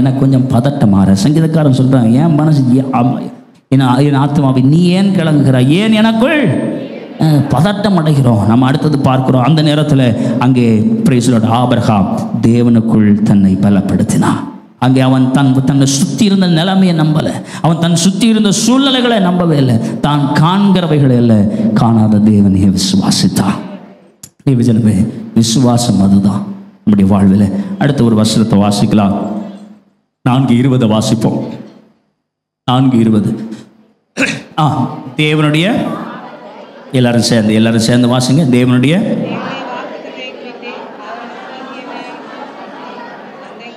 எனக்கு கொஞ்சம் பதட்டம் மாற. சங்கீதக்காரன் சொல்கிறான், என் மனசு என் ஆத்மாவை நீ ஏன் கிளங்குகிறாய், ஏன் எனக்குள் பதட்டம் அடைகிறோம். நம்ம அடுத்தது பார்க்கிறோம், அந்த நேரத்தில் அங்கே பிரைஸ் லார்ட் ஆபிரகாம் தேவனுக்குள் தன்னை பலப்படுத்தினான். அங்கே அவன் தன்னை சுற்றி இருந்த நிலைமையை நம்பலை, அவன் தன் சுற்றி இருந்த சூழ்நிலைகளை நம்பவே இல்லை, தான் காண்கிறவைகளை இல்லை, காணாத தேவனையே விசுவாசித்தான். தேவஜனமே, விசுவாசம் அதுதான் நம்முடைய வாழ்வில். அடுத்த ஒரு வசனத்தை வாசிக்கலாம். 4:20 வாசிப்போம். 4:20 தேவனுடைய, எல்லாரும் சேர்ந்து வாசிங்க. தேவனுடைய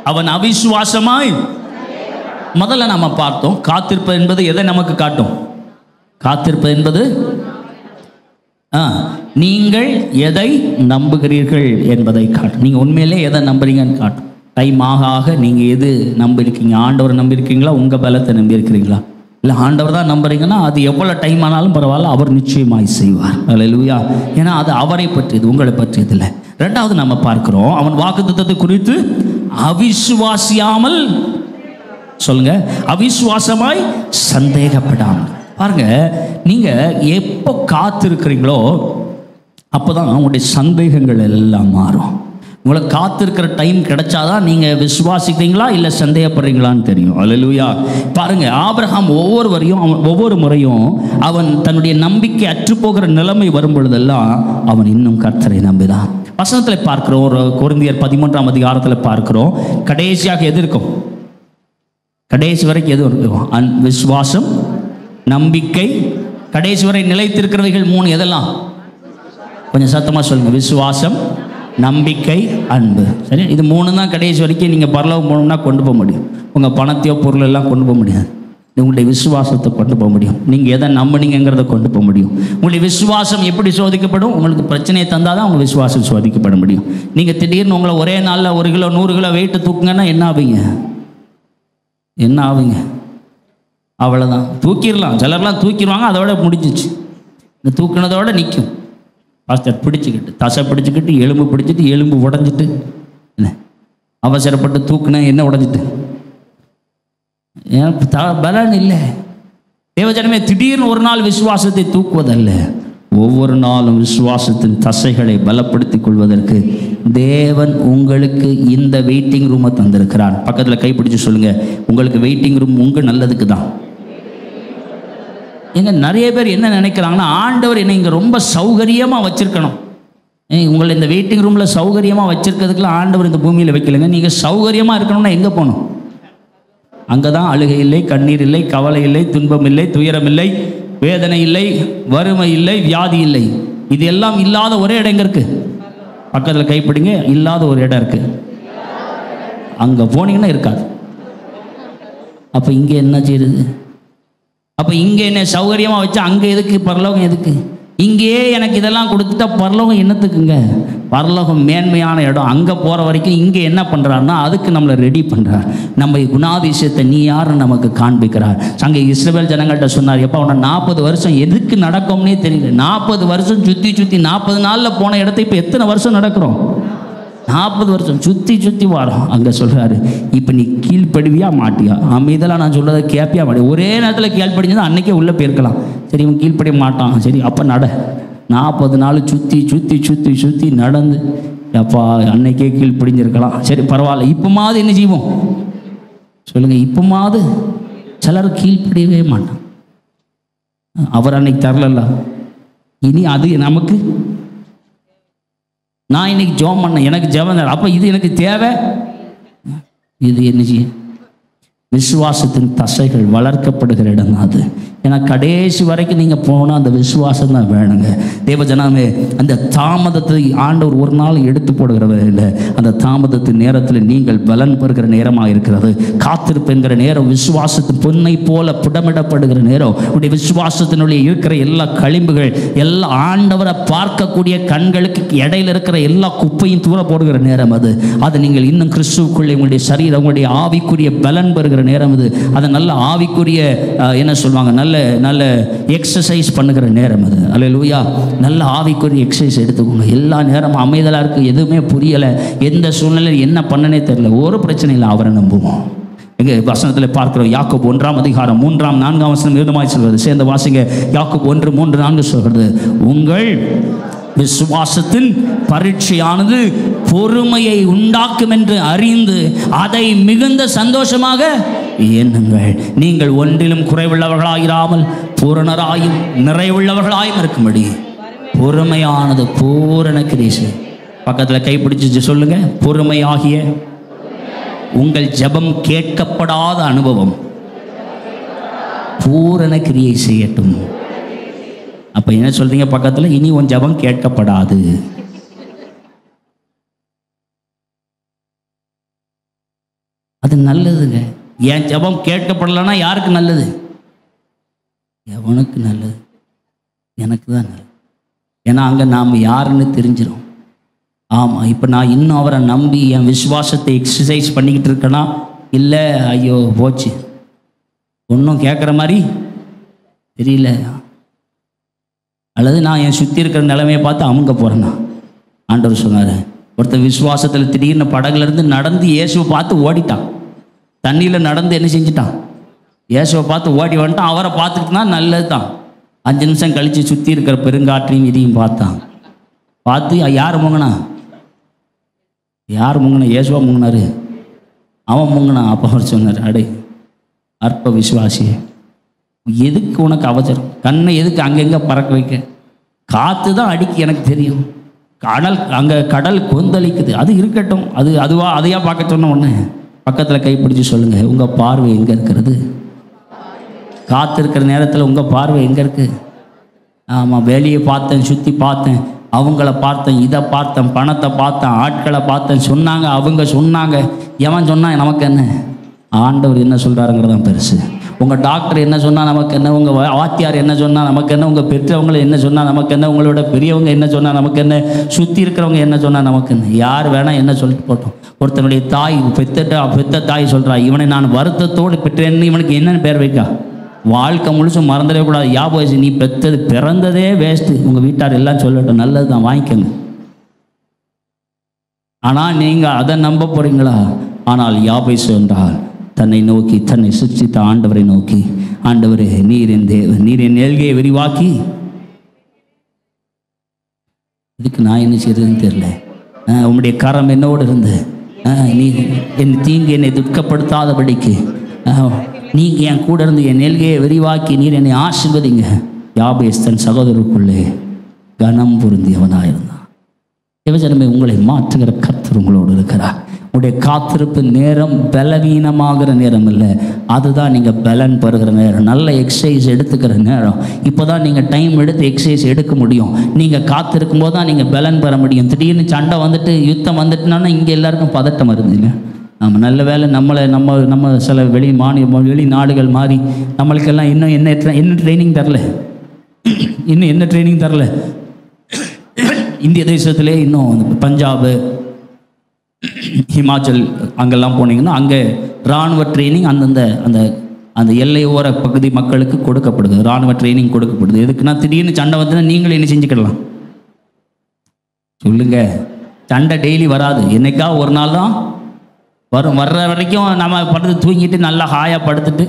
அவன் அவிசுவாசமாய், முதல்ல நாம பார்த்தோம், காத்திருப்பது என்பது எதை நமக்கு காட்டும்? காத்திருப்பது என்பது நீங்கள் எதை நம்புகிறீர்கள் என்பதை காட்டும். நீங்கள் உண்மையிலே எதை நம்புறீங்கன்னு காட்டும். டைம் ஆக நீங்கள் எது நம்பியிருக்கீங்க? ஆண்டவரை நம்பியிருக்கீங்களா, உங்கள் பலத்தை நம்பியிருக்கிறீங்களா? இல்லை ஆண்டவர் தான் நம்புறீங்கன்னா அது எவ்வளோ டைம் ஆனாலும் பரவாயில்ல, அவர் நிச்சயமாய் செய்வார். அல்லேலூயா. ஏன்னா அது அவரை பற்றியது, உங்களை பற்றியது இல்லை. 2வது நம்ம பார்க்கிறோம், அவன் வாக்குத்தத்தத்தை குறித்து அவிசுவாசியாமல், சொல்லுங்க, அவிசுவாசமாய் சந்தேகப்படாமல். பாருங்க, நீங்கள் எப்போ காத்திருக்கிறீங்களோ அப்போ தான் உங்களுடைய சந்தேகங்கள் எல்லாம் மாறும். உங்களை காத்திருக்கிற டைம் கிடைச்சாதான் நீங்கள் விசுவாசிக்கிறீங்களா இல்லை சந்தேகப்படுறீங்களான்னு தெரியும். அல்லேலூயா. பாருங்க, ஆபிரகாம் ஒவ்வொரு முறையும் அவன் தன்னுடைய நம்பிக்கை அற்றுப்போகிற நிலைமை வரும் பொழுதெல்லாம் அவன் இன்னும் கர்த்தரை நம்பிதான். வசனத்தில் பார்க்கிறோம், ஒரு கொரிந்தியர் 13ஆம் அதிகாரத்தில் பார்க்கிறோம், கடைசியாக எது இருக்கும்? கடைசி வரைக்கும் எது இருக்கும்? விசுவாசம், நம்பிக்கை, கடைசி வரை நிலைத்திருக்கிறவைகள் 3. எதெல்லாம்? கொஞ்சம் சத்தமாக சொல்லுங்க. விசுவாசம், நம்பிக்கை, அன்பு. சரி, இது 3 தான் கடைசி வரைக்கும் நீங்கள் பரலோகம் போகணும்னா கொண்டு போக முடியும். உங்கள் பணத்தையோ பொருள் எல்லாம் கொண்டு போக முடியாது. உங்களுடைய விசுவாசத்தை கொண்டு போக முடியும். நீங்கள் எதை நம்பினீங்கிறத கொண்டு போக முடியும். உங்களுடைய விசுவாசம் எப்படி சோதிக்கப்படும்? உங்களுக்கு பிரச்சனையை தந்தால் தான் உங்கள் விசுவாசம் சோதிக்கப்பட முடியும். நீங்கள் திடீர்னு உங்களை ஒரே நாளில் 1 கிலோ 100 கிலோ வெயிட்டு தூக்குங்கன்னா என்ன ஆவீங்க? அவ்வளோதான், தூக்கிடலாம். சிலர்லாம் தூக்கிடுவாங்க, அதோட முடிஞ்சிச்சு. இந்த தூக்கினதோட நிற்கும். பாஸ்டர் பிடிச்சிக்கிட்டு, தசை பிடிச்சிக்கிட்டு, எலும்பு பிடிச்சிட்டு, எலும்பு உடஞ்சிட்டு, என்ன அவசரப்பட்டு தூக்குன என்ன உடஞ்சிட்டு? பலன் இல்லை. தேவஜனமே, திடீர்னு ஒரு நாள் விசுவாசத்தை தூக்குவதல்ல, ஒவ்வொரு நாளும் விசுவாசத்தின் தசைகளை பலப்படுத்திக் கொள்வதற்கு தேவன் உங்களுக்கு இந்த வெயிட்டிங் ரூமை தந்திருக்கிறார். பக்கத்தில் கைப்பிடிச்சு சொல்லுங்க, உங்களுக்கு வெயிட்டிங் ரூம் உங்கள் நல்லதுக்கு தான். எங்க நிறைய பேர் என்ன நினைக்கிறாங்கன்னா, ஆண்டவர் என்னை இங்கே ரொம்ப சௌகரியமாக வச்சிருக்கணும். உங்களை இந்த வெயிட்டிங் ரூமில் சௌகரியமாக வச்சிருக்கிறதுக்குலாம் ஆண்டவர் இந்த பூமியில் வைக்கலைங்க. நீங்கள் சௌகரியமாக இருக்கணும்னா எங்கே போகணும்? அங்கே தான் அழுகை இல்லை, கண்ணீர் இல்லை, கவலை இல்லை, துன்பம் இல்லை, துயரம் இல்லை, வேதனை இல்லை, வறுமை இல்லை, வியாதி இல்லை. இது எல்லாம் இல்லாத ஒரே இடம் எங்கே இருக்குது? பக்கத்தில் கைப்பிடிங்க, இல்லாத ஒரு இடம் இருக்குது. அங்கே போனீங்கன்னா இருக்காது. அப்போ இங்கே என்ன செய்யுது? அப்போ இங்கே என்ன சௌகரியமாக வச்சா அங்கே எதுக்கு? பரலோகம் எதுக்கு? இங்கேயே எனக்கு இதெல்லாம் கொடுத்துட்டா பரலோகம் என்னத்துக்குங்க? பரலோகம் மேன்மையான இடம். அங்கே போகிற வரைக்கும் இங்கே என்ன பண்ணுறாருன்னா அதுக்கு நம்மளை ரெடி பண்ணுறார். நம்ம குணாதிசயத்தை நீ யாருன்னு நமக்கு காண்பிக்கிறார். அங்கே இஸ்ரவேல் ஜனங்கள்கிட்ட சொன்னார், எப்போ அவனை 40 வருஷம் எதுக்கு நடக்கும்னே தெரியல. 40 வருஷம் சுற்றி 40 நாளில் போன இடத்த இப்போ எத்தனை வருஷம் நடக்கிறோம்? 40 வருஷம் சுற்றி வரோம். அங்கே சொல்கிறாரு, இப்போ நீ கீழ்ப்படுவியா மாட்டியா? இதெல்லாம் நான் சொல்கிறத கேட்பியா மாட்டியா? ஒரே நேரத்தில் கீழ்ப்படிஞ்சது அன்றைக்கே உள்ளே போயிருக்கலாம். சரி, இவன் கீழ்ப்படிய மாட்டான், சரி அப்போ நட. 40 நாள் சுற்றி நடந்து அப்பா அன்னைக்கே கீழ்ப்படிஞ்சிருக்கலாம். சரி பரவாயில்ல, இப்போமாவது என்ன செய்வோம் சொல்லுங்கள்? இப்போமாவது சிலர் கீழ்ப்படியவே மாட்டான். அவர் அன்னைக்கு தரல, இனி அது நமக்கு. நான் இன்னைக்கு ஜெபம் பண்ணேன், எனக்கு ஜெபம், அப்போ இது எனக்கு தேவை. இது என்ன செய்ய? விசுவாசத்தின் தசைகள் வளர்க்கப்படுகிற இடம் தான் அது. ஏன்னா கடைசி வரைக்கும் நீங்கள் போனால் அந்த விசுவாசம் தான் வேணுங்க. தேவஜனமே, அந்த தாமதத்தை ஆண்டவர் ஒரு நாள் எடுத்து போடுகிறவர் இல்லை. அந்த தாமதத்தின் நேரத்தில் நீங்கள் பலன் பெறுகிற நேரமாக இருக்கிறது. காத்திருப்புங்கிற நேரம், விசுவாசத்தின் பொன்னை போல புடமிடப்படுகிற நேரம். உடைய விசுவாசத்தினுடைய இருக்கிற எல்லா களிம்புகள், எல்லா ஆண்டவரை பார்க்கக்கூடிய கண்களுக்கு இடையில இருக்கிற எல்லா குப்பையும் தூர போடுகிற நேரம் அது. அது நீங்கள் இன்னும் கிறிஸ்துவுக்குள்ளே உங்களுடைய சரீரம், உங்களுடைய ஆவிக்குரிய பலன் பெறுகிற நேரம் அது. அதை நல்ல ஆவிக்குரிய என்ன சொல்லுவாங்க, நல்ல எக்ஸசைஸ் பண்ணுகிற நேரம் அது. அல்லேலூயா. நல்ல ஆவிக்குரிய எக்ஸசைஸ் எடுத்துக்கோங்க. எல்லா நேரமும் அமைதலாக இருக்குது, எதுவுமே புரியலை, எந்த சூழ்நிலையில் என்ன பண்ணனே தெரியல, ஒரு பிரச்சனை இல்லை, அவரை நம்புவோம். எங்கே வசனத்தில் பார்க்கிறோம், யாக்கோபு 1ஆம் அதிகாரம் 3ஆம் 4ஆம் வசனம் விதமாய் சொல்வது. சேர்ந்த வாசிங்க. யாக்கோபு 1:3-4 சொல்கிறது, உங்கள் விசுவாசத்தின் பரீட்சையானது பொறுமையை உண்டாக்கும் என்று அறிந்து அதை மிகுந்த சந்தோஷமாக எண்ணுங்கள். நீங்கள் ஒன்றிலும் குறைவுள்ளவர்களாயிராமல் பூரணராயும் நிறைவுள்ளவர்களாயும் இருக்கும்படி பொறுமையானது பூரண கிரீசு. பக்கத்தில் கைப்பிடிச்சு சொல்லுங்க, பொறுமையாகிய உங்கள் ஜெபம் கேட்கப்படாத அனுபவம் பூரண கிரியை செய்யட்டும். அப்ப என்ன சொல்றீங்க பக்கத்தில்? இனி உன் ஜெபம் கேட்கப்படாது. அது நல்லதுங்க. என் ஜெபம் கேட்கப்படலைன்னா யாருக்கு நல்லது? எவனுக்கு நல்லது? எனக்கு தான் நல்லது. ஏன்னா அங்கே நாம் யாருன்னு தெரிஞ்சிடும். ஆமாம், இப்போ நான் இன்னும் அவரை நம்பி என் விசுவாசத்தை எக்ஸசைஸ் பண்ணிக்கிட்டு இருக்கேனா? இல்லை, ஐயோ போச்சு, ஒன்றும் கேட்குற மாதிரி தெரியல. அல்லது நான் என் சுற்றி இருக்கிற நிலைமையை பார்த்து அமுங்க போகிறேன்னா? ஆண்டவர் சொன்னார், ஒருத்தர் விசுவாசத்தில் திடீர்னு படகுலேருந்து நடந்து இயேசுவை பார்த்து ஓடிட்டான். தண்ணியில் நடந்து என்ன செஞ்சிட்டான்? இயேசுவை பார்த்து ஓடி வந்துட்டான். அவரை பார்த்துக்கிட்டுனா நல்லது தான். 5 நிமிஷம் கழித்து சுற்றி இருக்கிற பெருங்காற்றையும் இதையும் பார்த்து யார் முங்கினா? இயேசுவா முங்கினாரு. அவன் முங்கினான். அப்போ அவர் சொன்னார், அடே அற்ப விசுவாசியே, எதுக்கு உனக்கு அவசரம்? கண்ணை எதுக்கு அங்கங்கே பறக்க வைக்க? காற்று தான் அடிக்கு, எனக்கு தெரியும். கடல் கொந்தளிக்குது, அது இருக்கட்டும். அதையா பார்க்க சொன்ன உடனே பக்கத்தில் கைப்பிடிச்சு சொல்லுங்கள், உங்கள் பார்வை எங்கே இருக்கிறது? காற்று இருக்கிற நேரத்தில் உங்கள் பார்வை எங்கே இருக்குது? ஆமாம், வெளியே பார்த்தேன், சுற்றி பார்த்தேன், அவங்கள பார்த்தேன், இதை பார்த்தேன், பணத்தை பார்த்தேன், ஆட்களை பார்த்தேன், சொன்னாங்க, அவங்க சொன்னாங்க. எவன் சொன்னான் நமக்கு என்ன? ஆண்டவர் என்ன சொல்கிறாருங்கிறதான் பெருசு. உங்கள் டாக்டர் என்ன சொன்னால் நமக்கு என்ன? உங்கள் வாத்தியார் என்ன சொன்னால் நமக்கு என்ன? உங்கள் பெற்றவங்களை என்ன சொன்னால் நமக்கு என்ன? உங்களோட பெரியவங்க என்ன சொன்னால் நமக்கு என்ன? சுற்றி இருக்கிறவங்க என்ன சொன்னால் நமக்கு என்ன? யார் வேணால் என்ன சொல்லிட்டு போட்டோம். ஒருத்தனுடைய தாய் பெத்த தாய் சொல்கிறா, இவனை நான் வருத்தத்தோடு பெற்றேன்னு இவனுக்கு என்னென்னு பேர் வைக்கா? வாழ்க்கை முழுசும் மறந்துடவே கூடாது. யாபோஸ், நீ பிறந்ததே வேஸ்ட்டு. உங்கள் வீட்டார் எல்லாம் சொல்லட்டும், நல்லது தான், வாங்கிக்கோங்க. ஆனால் நீங்கள் அதை நம்ப போகிறீங்களா? ஆனால் யாபோஸ் என்றால் தன்னை நோக்கி, தன்னை சுற்றித்த ஆண்டவரை நோக்கி, ஆண்டவரே நீர் என் தேவன், நீர் என் ஏழ்கையை விரிவாக்கி, இதுக்கு நான் என்ன செய்யறதுன்னு தெரியல, உம்முடைய கரம் என்னோடு இருந்து நீ என் தீங்கு என்னை துக்கப்படுத்தாதபடிக்கு நீங்கள் என் கூட இருந்து என் ஏழ்கையை விரிவாக்கி நீர் என்னை ஆசீர்வதிங்க. யாபேஸ் தன் சகோதரருக்குள்ளே கனம் பொருந்தியவனாக இருந்தான். தேவஜனமே, உங்களை மாற்றுகிற கர்த்தர் உங்களோடு இருக்கிறார். உங்களுடைய காத்திருப்பு நேரம் பலவீனமாகிற நேரம் இல்லை, அதுதான் நீங்கள் பலன் பெறுகிற நேரம், நல்ல எக்ஸசைஸ் எடுத்துக்கிற நேரம். இப்போ தான் நீங்கள் டைம் எடுத்து எக்ஸசைஸ் எடுக்க முடியும். நீங்கள் காத்திருக்கும் போது தான் நீங்கள் பலன் பெற முடியும். திடீர்னு சண்டை வந்துட்டு யுத்தம் வந்துட்டுனா இங்கே எல்லாருக்கும் பதட்டம் வருதுங்க. நம்ம நல்ல வேலை நம்ம சில வெளிநாடுகள் மாறி நம்மளுக்கெல்லாம் இன்னும் என்ன ட்ரைனிங் தரல. இந்திய தேசத்திலே இன்னும் பஞ்சாபு, ஹிமாச்சல் அங்கெல்லாம் போனீங்கன்னா அங்கே இராணுவ ட்ரைனிங் அந்த எல்லையோர பகுதி மக்களுக்கு கொடுக்கப்படுது. இராணுவ ட்ரைனிங் கொடுக்கப்படுது. எதுக்குன்னா திடீர்னு சண்டை வந்துன்னா நீங்களே என்ன செஞ்சுக்கிடலாம் சொல்லுங்க. சண்டை டெய்லி வராது, என்னைக்கா ஒரு நாள் தான் வரும். வர்ற வரைக்கும் நம்ம படுத்து தூங்கிட்டு நல்லா ஹாயாக படுத்துட்டு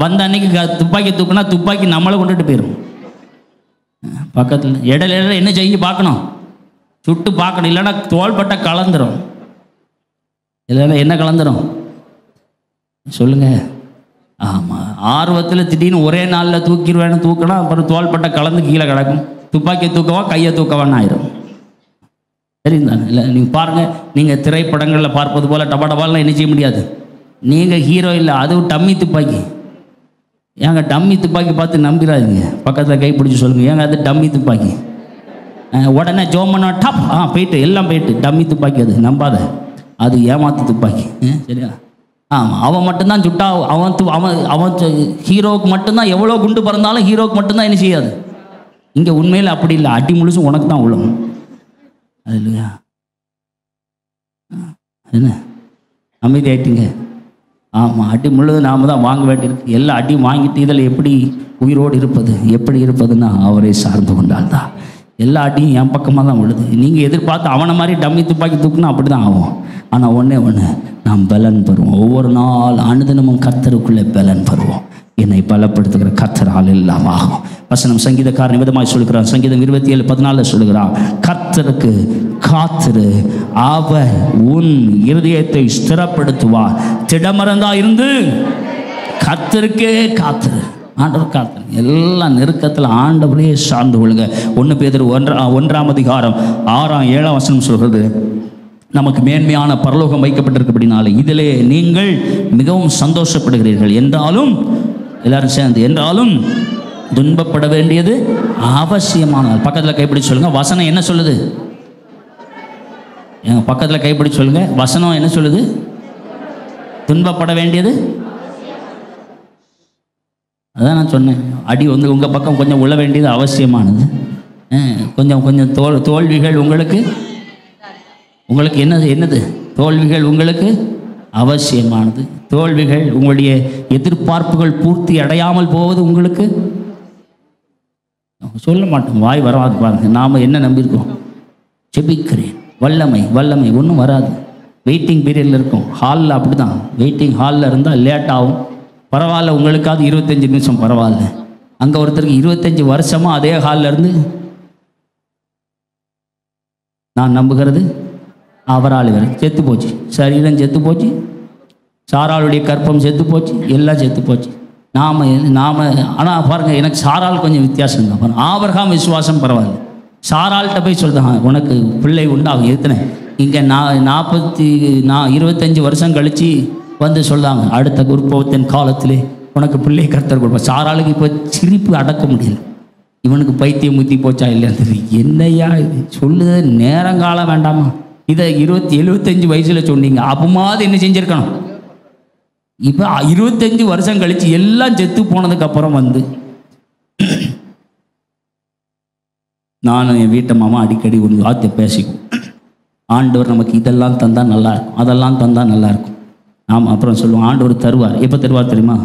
வந்த அன்னைக்கு துப்பாக்கி தூக்குனா துப்பாக்கி நம்மளை கொண்டுட்டு போயிடும். பக்கத்தில் இடையில என்ன செய்ய பார்க்கணும், சுட்டு பார்க்கணும், இல்லைன்னா தோள்பட்டை கலந்துரும். இல்லைன்னா என்ன கலந்துரும் சொல்லுங்க. ஆமாம், ஆர்வத்தில் திடீர்னு ஒரே நாளில் தூக்கினா அப்புறம் தோள்பட்டை கலந்து கீழே கிடக்கும். துப்பாக்கியை தூக்கவா கையை தூக்கவான்னு ஆயிரும். சரிந்தானே? இல்லை, நீங்கள் பாருங்கள், நீங்கள் திரைப்படங்களில் பார்ப்பது போல் டபாடபாலாம் என்ன செய்ய முடியாது. நீங்கள் ஹீரோ இல்லை, அதுவும் டம்மி துப்பாக்கி. ஏங்க டம்மி துப்பாக்கி பார்த்து நம்பிடாதீங்க. பக்கத்தில் கை பிடிச்சி சொல்லுங்கள், ஏங்க அது டம்மி துப்பாக்கி. உடனே ஜோமனா டப் போயிட்டு எல்லாம் போயிட்டு டம்மி துப்பாக்கி, அது நம்பாத, அது ஏமாத்து துப்பாக்கி. சரியா? ஆமாம், அவன் மட்டும்தான் சுட்டா, அவன் ஹீரோவுக்கு மட்டும்தான், எவ்வளோ குண்டு பிறந்தாலும் ஹீரோவுக்கு மட்டும்தான் என்ன செய்யாது. இங்கே உண்மையில் அப்படி இல்லை, அடி முழுசும் உனக்கு தான் விழும். அது இல்லையா? என்ன அமைதி ஆயிட்டீங்க? ஆமாம், அடி முழுது நாம் தான் வாங்க வேண்டியிருக்கு. எல்லா அடியும் வாங்கிட்டு இதில் எப்படி உயிரோடு இருப்பது, எப்படி இருப்பதுன்னா அவரை சார்ந்து கொண்டால்தான். எல்லா அடியும் என் பக்கமாக தான் விழுது. நீங்கள் எதிர்பார்த்து அவனை மாதிரி டம்மி துப்பாக்கி தூக்குனா அப்படி தான் ஆகும். ஆனால் ஒன்று நாம் பலன் பெறுவோம். ஒவ்வொரு நாள் அனுதினமும் கர்த்தருக்குள்ளே பலன் பெறுவோம். என்னை பலப்படுத்துகிற கர்த்தரால் எல்லாம் ஆகும். வசனம் சங்கீதக்காரன் நிமிதமாய் சொல்கிறான். சங்கீதம் 27:14 சொல்கிறான், கர்த்தருக்கு காத்திரு, அவர் உன் இருதயத்தை ஸ்திரப்படுத்துவார். திடமறந்தா இருந்து கர்த்தருக்கே காத்திரு. ஆண்டவர் காத்திரு. எல்லா நெருக்கத்தில் ஆண்டவரையே சார்ந்து கொள்ளுங்க. 1 பேதுரு 1:6-7 சொல்கிறது, நமக்கு மேன்மையான பரலோகம் வைக்கப்பட்டிருக்கிறபடினாலே இதிலே நீங்கள் மிகவும் சந்தோஷப்படுகிறீர்கள். என்றாலும் எல்லாரும் சேர்ந்து, என்றாலும் துன்பப்பட வேண்டியது அவசியமானது. பக்கத்தில் கைப்பிடிச்சு சொல்லுங்க, வசனம் என்ன சொல்லுது? பக்கத்தில் கைப்பிடிச்சு சொல்லுங்க, வசனம் என்ன சொல்லுது? துன்பப்பட வேண்டியது. அதான் நான் சொன்னேன், அடி உங்கள் பக்கம் கொஞ்சம் உள்ள வேண்டியது அவசியமானது. கொஞ்சம் தோல்விகள் உங்களுக்கு என்னது தோல்விகள் உங்களுக்கு அவசியமானது. தோல்விகள், உங்களுடைய எதிர்பார்ப்புகள் பூர்த்தி அடையாமல் போவது உங்களுக்கு சொல்ல மாட்டோம், வாய் வராது. பாருங்க, நாம் என்ன நம்பியிருக்கோம்? ஜெபிக்கிறேன், வல்லமை ஒன்றும் வராது. வெயிட்டிங் பீரியடில் இருக்கும். ஹாலில் அப்படி தான், வெயிட்டிங் ஹாலில் இருந்தால் லேட் ஆகும். பரவாயில்ல, உங்களுக்காவது 25 நிமிஷம் பரவாயில்ல. அங்கே ஒருத்தருக்கு 25 வருஷமாக அதே ஹாலில் இருந்து நான் நம்புகிறது அவரால் வரை செத்து போச்சு, சரீரம் செத்து போச்சு, சாராளுடைய கற்பம் செத்து போச்சு, எல்லாம் செத்து போச்சு. நாம் ஆனால் பாருங்கள், எனக்கு சாரால் கொஞ்சம் வித்தியாசம் தான். பாருங்கள், ஆபிரகாம் விசுவாசம் பரவாயில்ல. சாராள்கிட்ட போய் சொல்லுதான் உனக்கு பிள்ளை உண்டாகும். எத்தனை இங்கே 25 வருஷம் கழித்து வந்து சொல்கிறாங்க, அடுத்த குருப்பத்தின் காலத்திலே உனக்கு பிள்ளை கர்த்தர் கொடுப்பா. சாராளுக்கு இப்போ சிரிப்பு அடக்க முடியல. இவனுக்கு பைத்தியம் முத்தி போச்சா இல்லைன்னு தெரியும். என்னையா இது சொல்லுது, நேரங்காலம் வேண்டாமா? இதை 75 வயசில் சொன்னீங்க, அப்பமாவது என்ன செஞ்சுருக்கணும்? இப்போ 25 வருஷம் கழித்து எல்லாம் செத்து போனதுக்கப்புறம் வந்து நானும் என் வீட்டை மாமா அடிக்கடி ஒரு வார்த்தை பேசிக்குவோம். ஆண்டவர் நமக்கு இதெல்லாம் தந்தால் நல்லாயிருக்கும், அதெல்லாம் தந்தால் நல்லாயிருக்கும். நாம் அப்புறம் சொல்லுவோம், ஆண்டவர் தருவார். எப்போ தருவார் தெரியுமா?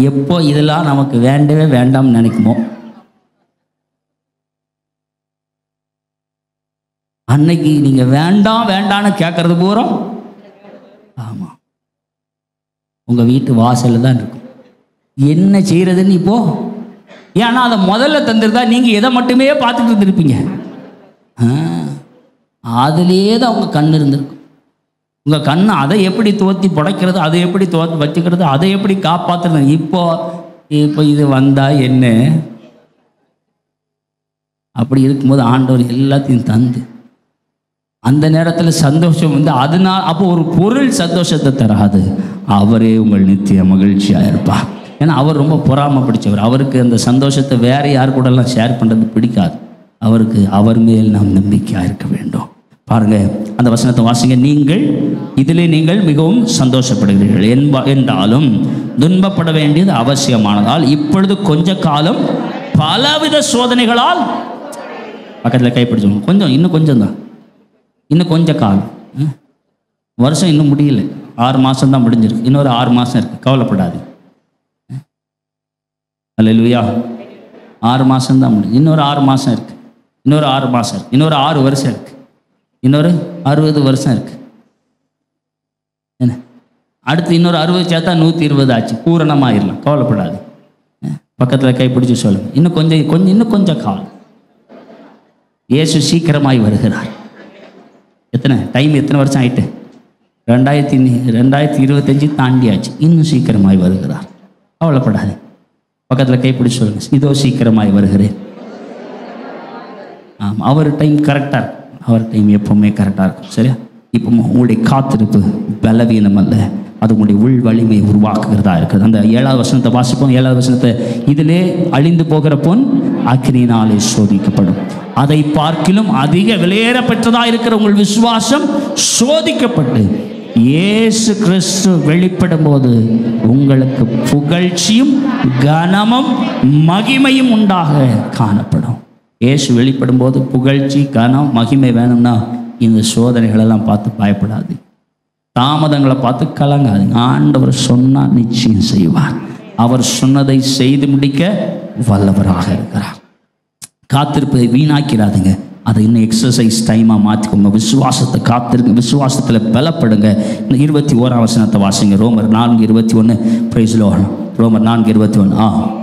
எப்போ இதெல்லாம் நமக்கு வேண்டவே வேண்டாம்னு நினைக்குமோ அன்னைக்கு நீங்கள் வேண்டாம் வேண்டான்னு கேட்கறது பூரா ஆமாம் உங்கள் வீட்டு வாசலில் தான் இருக்கும். என்ன செய்கிறதுன்னு இப்போ, ஏன்னா அதை முதல்ல தந்துருந்தா நீங்கள் எதை மட்டுமே பார்த்துட்டு இருந்திருப்பீங்க. அதுலேயே தான் உங்கள் கண் இருந்திருக்கும். உங்கள் கண்ணை அதை எப்படி துவத்தி புடைக்கிறது, அதை எப்படி துவத்தி வச்சுக்கிறது, அதை எப்படி காப்பாற்றுறது. இப்போ இது வந்தால் என்ன? அப்படி இருக்கும்போது ஆண்டவர் எல்லாத்தையும் தந்து அந்த நேரத்தில் சந்தோஷம் வந்து அதனால் அப்போ ஒரு பொருள் சந்தோஷத்தை தராது, அவரே உங்கள் நித்திய மகிழ்ச்சியாக இருப்பார். ஏன்னா அவர் ரொம்ப பொறாமை பிடிச்சவர். அவருக்கு அந்த சந்தோஷத்தை வேறு யார் கூடலாம் ஷேர் பண்ணுறது பிடிக்காது. அவருக்கு அவர் மேல் நாம் நம்பிக்கையாக இருக்க வேண்டும். பாருங்கள், அந்த வசனத்தை வாசிங்க. நீங்கள் இதிலே நீங்கள் மிகவும் சந்தோஷப்படுகிறீர்கள் என்றாலும் துன்பப்பட வேண்டியது அவசியமானதால் இப்பொழுது கொஞ்ச காலம் பலவித சோதனைகளால், பக்கத்தில் கைப்பிடிச்சோம், கொஞ்சம் இன்னும் கொஞ்சம் தான், இன்னும் கொஞ்சம் காலம், வருஷம் இன்னும் முடியல, 6 மாதம் தான் முடிஞ்சிருக்கு, இன்னொரு 6 மாதம் இருக்குது, கவலைப்படாது. அல்லேலூயா. 6 மாதம் தான் முடிஞ்சு, இன்னொரு 6 மாதம் இருக்குது, இன்னொரு 6 மாதம் இருக்குது, இன்னொரு 6 வருஷம் இருக்குது, இன்னொரு 60 வருஷம் இருக்குது. என்ன அடுத்து இன்னொரு 60 சேர்த்தா 120 ஆச்சு, பூரணமாகிடலாம், கவலைப்படாது. பக்கத்தில் கைப்பிடிச்சு சொல்லுங்க, இன்னும் கொஞ்சம் காலம். இயேசு சீக்கிரமாய் வருகிறார். எத்தனை வருஷம் ஆயிட்டு? 2025 தாண்டியாச்சு, இன்னும் சீக்கிரமாய் வருகிறார், கவலைப்படாது. பக்கத்தில் கைப்பிடிச்சு சொல்லுங்க, இதோ சீக்கிரமாய் வருகிறேன். ஆமாம், அவர் டைம் கரெக்டாக இருக்கும், அவர் டைம் எப்பவுமே கரெக்டாக இருக்கும். சரியா? இப்போ உங்களுடைய காத்திருப்பு பலவீனம் அல்ல, அது உங்களுடைய உள் வலிமையை உருவாக்குகிறதா இருக்குது. அந்த 7வது வசனத்தை வாசிப்போம். 7வது வசனத்தை, இதிலே அழிந்து போகிற பொன் அக்கினியினாலே சோதிக்கப்படும், அதை பார்க்கிலும் அதிக விலையேற பெற்றதாக இருக்கிற உங்கள் விசுவாசம் சோதிக்கப்பட்டு இயேசு கிறிஸ்து வெளிப்படும் போது உங்களுக்கு புகழ்ச்சியும் கனமும் மகிமையும் உண்டாக காணப்படும். இயேசு வெளிப்படும் போது புகழ்ச்சி கனம் மகிமை வேணும்னா இந்த சோதனைகளெல்லாம் பார்த்து பயப்படாது, தாமதங்களை பார்த்து கலங்காது. ஆண்டவர் சொன்னால் நிச்சயம் செய்வார். அவர் சொன்னதை செய்து முடிக்க வல்லவராக இருக்கிறார். காத்திருப்பதை வீணாக்கிறாதுங்க, அதை இன்னும் எக்ஸசைஸ் டைமாக மாற்றிக்கோங்க. விசுவாசத்தை காத்திருங்க, விசுவாசத்தில் பலப்படுங்க. இந்த 21ஆம் வசனத்தை வாசிங்க. ரோமர் 4:21. Praise the Lord. ரோமர் 4:21.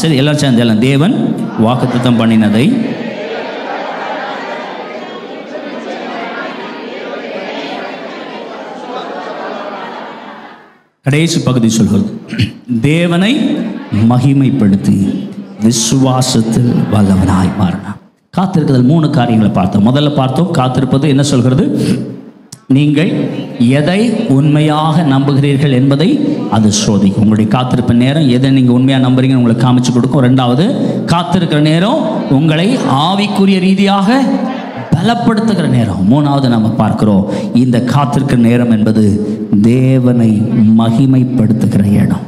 சரி, எல்லாரும் சேர்ந்து எல்லாம். தேவன் வாக்குத்தத்தம் பண்ணினதை கடைசி பகுதி சொல்கிறது, தேவனை மகிமைப்படுத்தி விசுவாசத்தில் வல்லவனாய் மாறினான். காத்திருக்கிறதில் 3 காரியங்களை பார்த்தோம். முதல்ல பார்த்தோம், காத்திருப்பது என்ன சொல்கிறது? நீங்கள் எதை உண்மையாக நம்புகிறீர்கள் என்பதை அது சோதிக்கும். உங்களுடைய காத்திருப்பு நேரம் எதை நீங்கள் உண்மையாக நம்புறீங்கன்னு உங்களுக்கு காமிச்சு கொடுக்கும். 2வது, காத்திருக்கிற நேரம் உங்களை ஆவிக்குரிய ரீதியாக பலப்படுத்துகிற நேரம். 3வது நம்ம பார்க்கிறோம், இந்த காத்திருக்கிற நேரம் என்பது தேவனை மகிமைப்படுத்துகிற இடம்.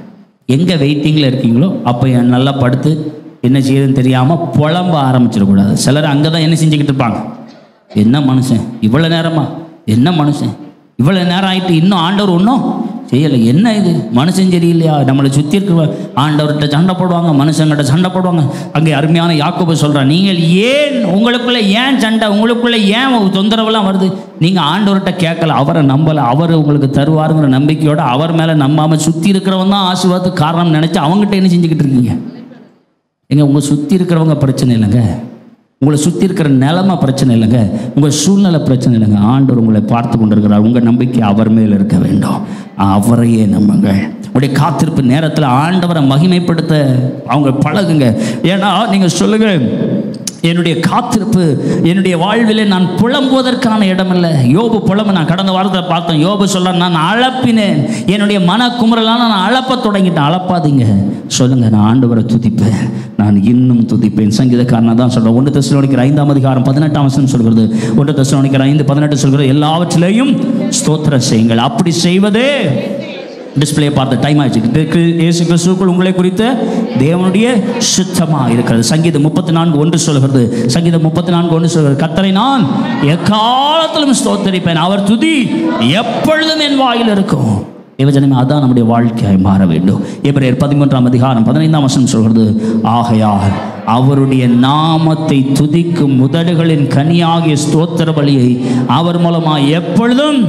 எங்கே வெயிட்டிங்கில் இருக்கீங்களோ அப்போ நல்லா படுத்து என்ன செய்யுதுன்னு தெரியாமல் புலம்ப ஆரம்பிச்சிடக்கூடாது. சிலர் அங்கே தான் என்ன செஞ்சுக்கிட்டு இருப்பாங்க, என்ன மனுஷன் இவ்வளோ நேரமா, என்ன மனுஷன் இவ்வளோ நேரம் ஆகிட்டு இன்னும் ஆண்டவர் ஒன்றும் செய்யலை. என்ன இது மனுஷன் சரியில்லையா? நம்மளை சுற்றி இருக்கிற ஆண்டவர்கிட்ட சண்டை போடுவாங்க, மனுஷங்கிட்ட சண்டை போடுவாங்க. அங்கே அருமையான யாக்கோபு சொல்கிறான், நீங்கள் ஏன் உங்களுக்குள்ளே ஏன் சண்டை, உங்களுக்குள்ளே ஏன் தொந்தரவுலாம் வருது? நீங்கள் ஆண்டவர்கிட்ட கேட்கல, அவரை நம்பலை. அவர் உங்களுக்கு தருவாருங்கிற நம்பிக்கையோடு அவர் மேலே நம்பாமல் சுற்றி இருக்கிறவங்க தான் ஆசீர்வாதத்துக்கு காரணம் நினச்சி அவங்ககிட்ட என்ன செஞ்சுக்கிட்டு இருக்கீங்க? உங்கள் சுற்றி இருக்கிறவங்க பிரச்சனை இல்லைங்க, உங்களை சுற்றி இருக்கிற நிலைமை பிரச்சனை இல்லைங்க, உங்கள் சூழ்நிலை பிரச்சனை இல்லைங்க. ஆண்டவர் உங்களை பார்த்து கொண்டிருக்கிறார். உங்கள் நம்பிக்கை அவர் மேல் இருக்க வேண்டும், அவரையே நம்புங்க. உடைய காத்திருப்பு நேரத்தில் ஆண்டவரை மகிமைப்படுத்த அவங்க பழகுங்க. ஏன்னா நீங்கள் சொல்லுங்க, என்னுடைய காத்திருப்பு என்னுடைய வாழ்விலே நான் புலம்புவதற்கான இடம் இல்லை. யோபு புலம்பு, நான் கடந்த வாரத்தில் பார்த்தேன். யோபு சொல்ல, நான் அழப்பினேன், என்னுடைய மன குமுறலான நான் அழப்ப தொடங்கிட்டேன். அழப்பாதீங்க, சொல்லுங்க, நான் ஆண்டவரை துதிப்பேன், நான் இன்னும் துதிப்பேன். சங்கீதக்காரன் தான் சொல்கிறேன். 1 தெசலோனிக்கர் 5:18 சொல்கிறது. 1 தெசலோனிக்கர் 5:18 சொல்கிறது, எல்லாவற்றிலேயும் ஸ்தோத்திரம் செய்யுங்கள். அப்படி செய்வதே டிஸ்பிளே பார்த்த டைம் ஆயிடுச்சு. இயேசு கிறிஸ்துவுக்குள் உங்களை குறித்த தேவனுடைய சுத்தமாக இருக்கிறது. சங்கீதம் 34:1 சொல்கிறது. சங்கீதம் 34:1 சொல்கிறது, கர்த்தரை நான் எக்காலத்திலும் ஸ்தோத்தரிப்பேன், அவர் துதி எப்பொழுதும் என் வாயில் இருக்கும். தேவஜனமே, அதான் நம்முடைய வாழ்க்கையாய் மாற வேண்டும். எபிரேயர் 13:15 சொல்கிறது, ஆகையால் அவருடைய நாமத்தை துதிக்கும் உதடுகளின் கனியாகிய ஸ்தோத்திர பலியை அவர் மூலமாக எப்பொழுதும்.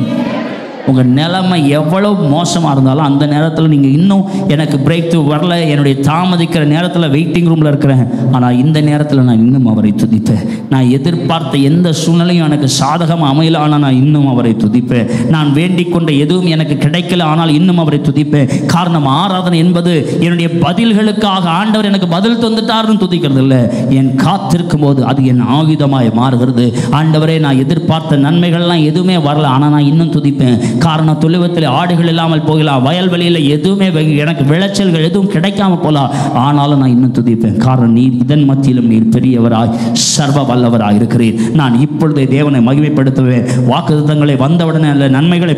உங்கள் நிலைமை எவ்வளவு மோசமாக இருந்தாலும் அந்த நேரத்தில் நீங்கள் இன்னும் எனக்கு பிரேக் த்ரூ வரல, என்னுடைய தாமதிக்கிற நேரத்தில் வெயிட்டிங் ரூமில் இருக்கிறேன், ஆனால் இந்த நேரத்தில் நான் இன்னும் அவரை துதிப்பேன். நான் எதிர்பார்த்த எந்த சூழ்நிலையும் எனக்கு சாதகமாக அமையல, ஆனால் நான் இன்னும் அவரை துதிப்பேன். நான் வேண்டிக் கொண்ட எதுவும் எனக்கு கிடைக்கல, ஆனால் இன்னும் அவரை துதிப்பேன். காரணம், ஆராதனை என்பது என்னுடைய பதில்களுக்காக ஆண்டவர் எனக்கு பதில் தந்துட்டாருன்னு துதிக்கிறது இல்லை. என் காத்திருக்கும் போது அது என் ஆயுதமாய் மாறுகிறது. ஆண்டவரே, நான் எதிர்பார்த்த நன்மைகள்லாம் எதுவுமே வரல, ஆனால் நான் இன்னும் துதிப்பேன். காரணம், தொழுவத்தில் ஆடுகள் இல்லாமல் போகலாம், வயல்வெளியில் எதுவுமே எனக்கு விளைச்சல்கள் எதுவும் கிடைக்காம போகலாம், ஆனாலும் நான் இன்னும் துதிப்பேன். காரணம், நீர் இதன் மத்தியிலும் நீர் பெரியவராய் சர்வ வல்லவராய் இருக்கிறீர். நான் இப்பொழுதே தேவனை மகிமைப்படுத்துவேன். வாக்குத்தத்தங்களை வந்தவுடனே அல்ல, நன்மைகளை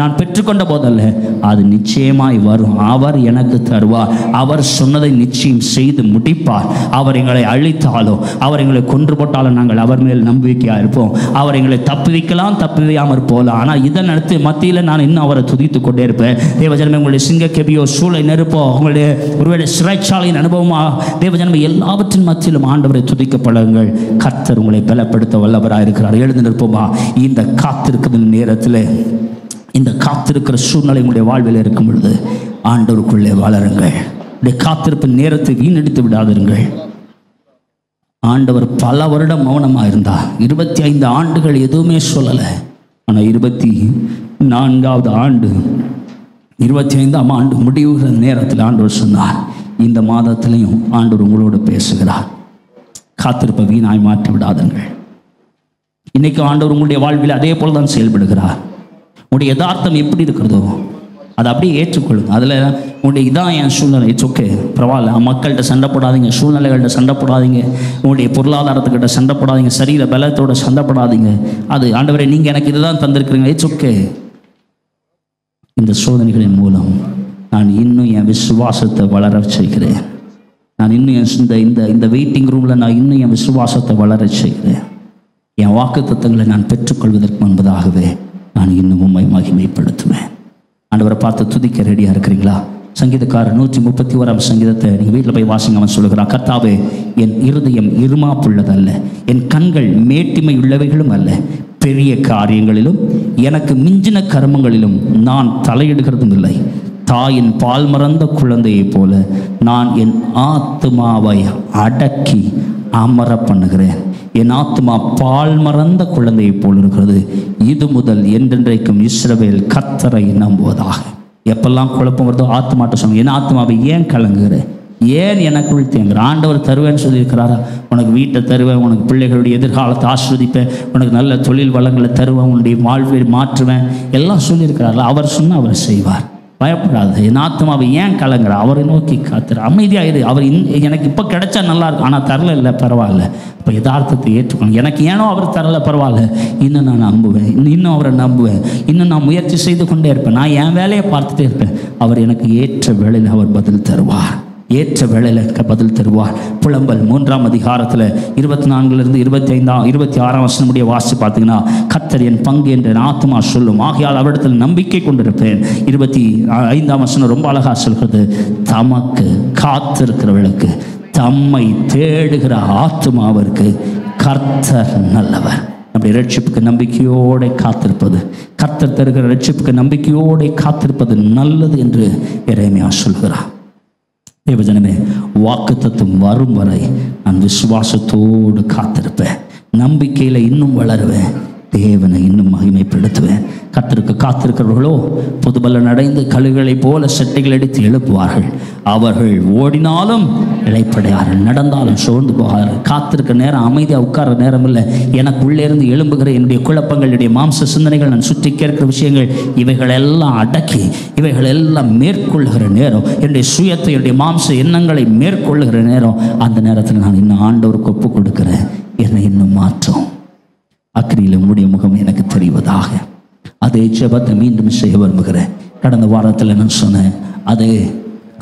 நான் பெற்றுக்கொண்ட போதல்ல, அது நிச்சயமாய் வரும். அவர் எனக்கு தருவார். அவர் சொன்னதை நிச்சயம் செய்து முடிப்பார். அவர் எங்களை அழித்தாலோ, அவர் எங்களை கொன்று போட்டாலும் நாங்கள் அவர் மேல் நம்பிக்கையாக இருப்போம். அவர் எங்களை தப்புவிக்கலாம், தப்புவியாமல் போகலாம், ஆனால் இதன் அடுத்து மத்தியில் நான் இன்னும் அவரை துதித்து கொண்டே இருப்பேன். தேவஜனமே, உங்களுடைய சிங்க கெபியோ, சூளை நெருப்போ, உங்களுடைய ஒருவேளை சிறைச்சாலையின் அனுபவமா, தேவஜனமே, எல்லாவற்றின் மத்தியிலும் ஆண்டவரை துதிக்க பழகுங்கள். கர்த்தர் உங்களை பலப்படுத்த வல்லவராக இருக்கிறார். எழுந்து நிற்போமா? இந்த காத்திருக்கிற நேரத்தில், இந்த காத்திருக்கிற சூழ்நிலை உங்களுடைய வாழ்வில் இருக்கும் பொழுது ஆண்டவருக்குள்ளே வளருங்கள். உடைய காத்திருப்பின் நேரத்தை வீணடித்து விடாதிருங்கள். ஆண்டவர் பல வருடம் மௌனமாக இருந்தார். 25 ஆண்டுகள் எதுவுமே சொல்லலை. ஆனால் 24வது ஆண்டு, 25ஆம் ஆண்டு முடிவுகிற நேரத்தில் ஆண்டவர் சொன்னார், இந்த மாதத்திலையும் ஆண்டவர் உங்களோடு பேசுகிறார். காத்திருப்பை வீணாய் மாற்றி விடாதுங்கள். இன்னைக்கு ஆண்டவர் உங்களுடைய வாழ்வில் அதே போல தான் செயல்படுகிறார். உங்களுடைய யதார்த்தம் எப்படி இருக்கிறதோ அதை அப்படியே ஏற்றுக்கொள்ளுங்க. அதில் உங்களுடைய இதான் என் சூழ்நிலை, இட்ஸ் ஓகே, பரவாயில்ல. மக்கள்கிட்ட சண்டை போடாதீங்க, சூழ்நிலைகள்கிட்ட சண்டை போடாதீங்க, உங்களுடைய பொருளாதாரத்துக்கிட்ட சண்டை போடாதீங்க, சரீர பலத்தோட சண்டை போடாதீங்க. அது ஆண்டவரே, நீங்கள் எனக்கு இதுதான் தந்திருக்கிறீங்க, இட்ஸ் ஓகே. இந்த சோதனைகளின் மூலம் நான் இன்னும் என் விசுவாசத்தை வளர செய்கிறேன். நான் இன்னும் இந்த வெயிட்டிங் ரூமில் நான் இன்னும் என் விசுவாசத்தை வளர செய்கிறேன். என் வாக்குத்தத்தங்களை நான் பெற்றுக்கொள்வதற்கு முன்பதாகவே நான் இன்னும் உம்மை மகிமைப்படுத்துவேன். ஆண்டவரை பார்த்து துதிக்க ரெடியாக இருக்கிறீங்களா? சங்கீதக்காரர் 131ஆம் சங்கீதத்தை நீங்கள் வீட்டில் போய் வாசிங்க. அவன் சொல்லுகிறான், கர்த்தாவே, என் இருதயம் இருமாப்புள்ளதல்ல, என் கண்கள் மேட்டிமை உள்ளவைகளும் அல்ல. பெரிய காரியங்களிலும் எனக்கு மிஞ்சின கர்மங்களிலும் நான் தலையிடுகிறதும் இல்லை. தாயின் பால் மறந்த குழந்தையைப் போல நான் என் ஆத்துமாவை அடக்கி அமர பண்ணுகிறேன். என் ஆத்மா பால் மறந்த குழந்தையைப் போல் இருக்கிறது. இது முதல் என்றென்றைக்கும் இஸ்ரவேல் கர்த்தரை நம்புவதாக. எப்பெல்லாம் குழப்பம் வருதோ ஆத்மாட்ட சொல்லுங்க, என் ஆத்மாவை ஏன் கலங்குகிற, ஏன் எனக்குள் தேங்குற? ஆண்டவர் தருவேன்னு சொல்லியிருக்கிறாரா? உனக்கு வீட்டை தருவேன், உனக்கு பிள்ளைகளுடைய எதிர்காலத்தை ஆஸ்வதிப்பேன், உனக்கு நல்ல தொழில் வளங்களை தருவேன், உன்னுடைய வாழ்வை மாற்றுவேன், எல்லாம் சொல்லியிருக்கிறாரா? அவர் சொன்னால் அவர் செய்வார். பயப்படாது. என் ஆத்மாவை ஏன் கலங்குற? அவரை நோக்கி காத்துற, அமைதியாக இரு. அவர் எனக்கு இப்போ கிடைச்சா நல்லா இருக்கும், ஆனால் தரல இல்லை, பரவாயில்ல. இப்போ யதார்த்தத்தை ஏற்றுக்கணும். எனக்கு ஏனோ அவர் தரல, பரவாயில்ல, இன்னும் நான் நம்புவேன், இன்னும் அவரை நம்புவேன், இன்னும் நான் முயற்சி செய்து கொண்டே இருப்பேன், நான் என் வேலையை பார்த்துட்டே இருப்பேன். அவர் எனக்கு ஏற்ற வேளையில் அவர் பதில் தருவார். ஏற்ற வேளையில் பதில் தருவார். புலம்பல் 3ஆம் அதிகாரத்தில் 24 26 வசனம் முடிய வாசி பார்த்தீங்கன்னா, கர்த்தர் என் பங்கு என்று என் ஆத்துமா சொல்லும், ஆகையால் அவரிடத்தில் நம்பிக்கை கொண்டிருப்பேன். 25ஆம் வசனம் ரொம்ப அழகா சொல்கிறது, தமக்கு காத்திருக்கிறவர்களுக்கு, தம்மை தேடுகிற ஆத்துமாவிற்கு கர்த்தர் நல்லவர். நம்முடைய ரட்சிப்புக்கு நம்பிக்கையோடு காத்திருப்பது, கர்த்தர் தருகிற ரட்சிப்புக்கு நம்பிக்கையோடு காத்திருப்பது நல்லது என்று எரேமியா சொல்கிறார். தேவஜனமே, வாக்குத்தத்தம் வரும் வரை நான் விசுவாசத்தோடு காத்திருப்பேன், நம்பிக்கையில் இன்னும் வளருவேன், தேவனை இன்னும் மகிமைப்படுத்துவேன். கர்த்தருக்கு காத்திருக்கிறவர்களோ புதுபலன் அடைந்து கழுகுகளைப் போல செட்டைகள் அடித்து எழுப்புவார்கள். அவர்கள் ஓடினாலும் இளைப்படையார்கள், நடந்தாலும் சோர்ந்து போகார்கள். காத்திருக்கிற நேரம் அமைதியாக உட்கார நேரம் இல்லை. எனக்கு உள்ளே இருந்து எழும்புகிற என்னுடைய குழப்பங்கள், என்னுடைய மாம்ச சிந்தனைகள், நான் சுற்றி கேட்கிற விஷயங்கள், இவைகளெல்லாம் அடக்கி இவைகளெல்லாம் மேற்கொள்ளுகிற நேரம், என்னுடைய சுயத்தை, என்னுடைய மாம்ச எண்ணங்களை மேற்கொள்ளுகிற நேரம், அந்த நேரத்தில் நான் இன்னும் ஆண்டவருக்கு ஒப்பு கொடுக்கிறேன். என்னை இன்னும் மாற்றும், அக்கினியில் உம்முடைய முகம் எனக்கு தெரிவதாக. அதே ஜெபத்தை மீண்டும் செய்ய விரும்புகிறேன். கடந்த வாரத்தில் நான் சொன்னேன், அதே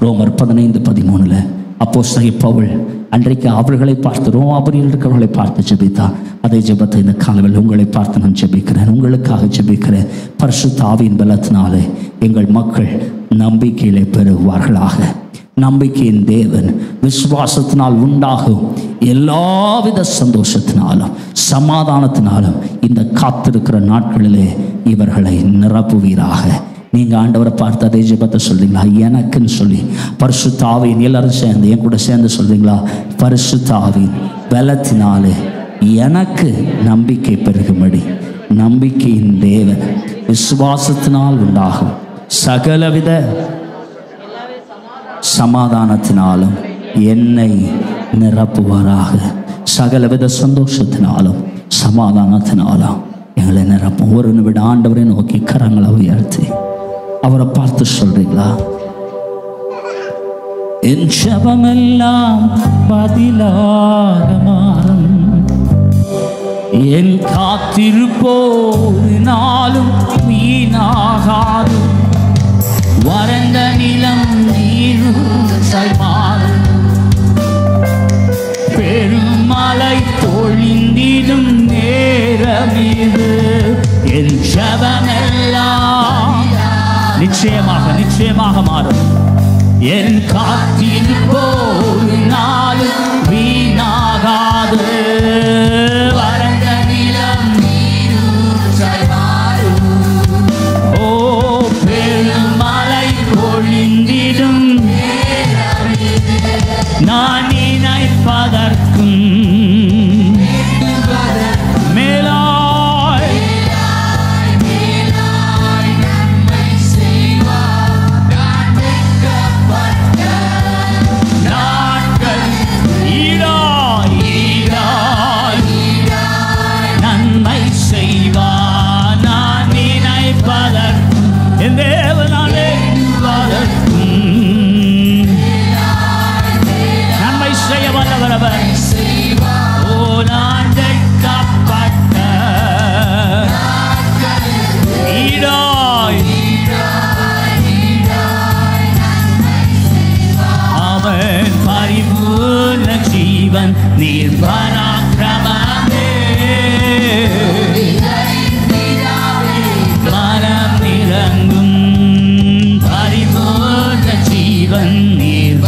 ரோமர் 15:13 அப்போஸ்தலன் பவுல் அன்றைக்கு அவர்களை பார்த்து, ரோமாபுரியில் இருக்கிறவர்களை பார்த்து ஜெபித்தார். அதே ஜெபத்தை இந்த காலவில் உங்களை பார்த்து நான் ஜெபிக்கிறேன், உங்களுக்காக ஜெபிக்கிறேன். பரிசுத்த ஆவியின் பலத்தினாலே எங்கள் மக்கள் நம்பிக்கையிலே பெறுவார்களாக. நம்பிக்கையின் தேவன் விசுவாசத்தினால் உண்டாகும் எல்லாவித சந்தோஷத்தினாலும் சமாதானத்தினாலும் இந்த காத்திருக்கிற நாட்களிலே இவர்களை நிரப்புவீராக. நீங்கள் ஆண்டவரை பார்த்து அதே ஜெபத்தை சொல்றீங்களா? எனக்குன்னு சொல்லி பரிசுத்த ஆவியின் எல்லாரும் சேர்ந்து என் கூட சேர்ந்து சொல்றீங்களா? பரிசுத்த ஆவியின் பலத்தினாலே எனக்கு நம்பிக்கை பெருகும்படி, நம்பிக்கையின் தேவன் விசுவாசத்தினால் உண்டாகும் சகலவித சமாதானத்தினாலும் என்னை நிரப்புவாராக. சகலவித சந்தோஷத்தினாலும் சமாதானத்தினாலும் எங்களை நிரப்பும். ஒரு நிமிடம் ஆண்டவரை நோக்கி கரங்களை உயர்த்தி அவரை பார்த்து சொல்றீங்களா? என் ஜெபமெல்லாம் பதிலாக மாறும், என் காத்திருப்போனாலும் வீணாகாது, வறண்ட நிலம் நீருசாய் மாறும், பெருமலை பொழிந்திடும் நேரமிது. என் ஜெபமெல்லாம் நிச்சயமாக மாறும். என் காத்திருப்போனாலும் வீணாகாது, வறண்ட நிலம் நீருசாய் மாறும், ஓ பெருமலை பொழிந்திடும் நான் நினைப்பதற்கும் மேலாய் நன்மை செய்வார். நாட்கள் ஈடாய் நன்மை செய்வார். நான் நினைப்பதற்கும் என் தேவனாலே நன்மை செய்ய வல்லவர். ஓ நான் வெட்கப்பட்ட ஈடாய் அவன் பரிபூர்ண ஜீவன் நீர் பராக்கிரமமே, மனம் இறங்கும் பரிபூர்ண ஜீவன் நீர்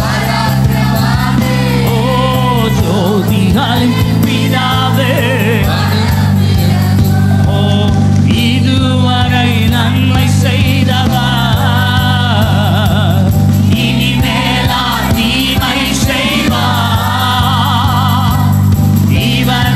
ஜோதிகளின் பிதாவே. ஓ இதுவரை நன்மை செய்தவர் இனிமேலா தீமை செய்வார். இவர்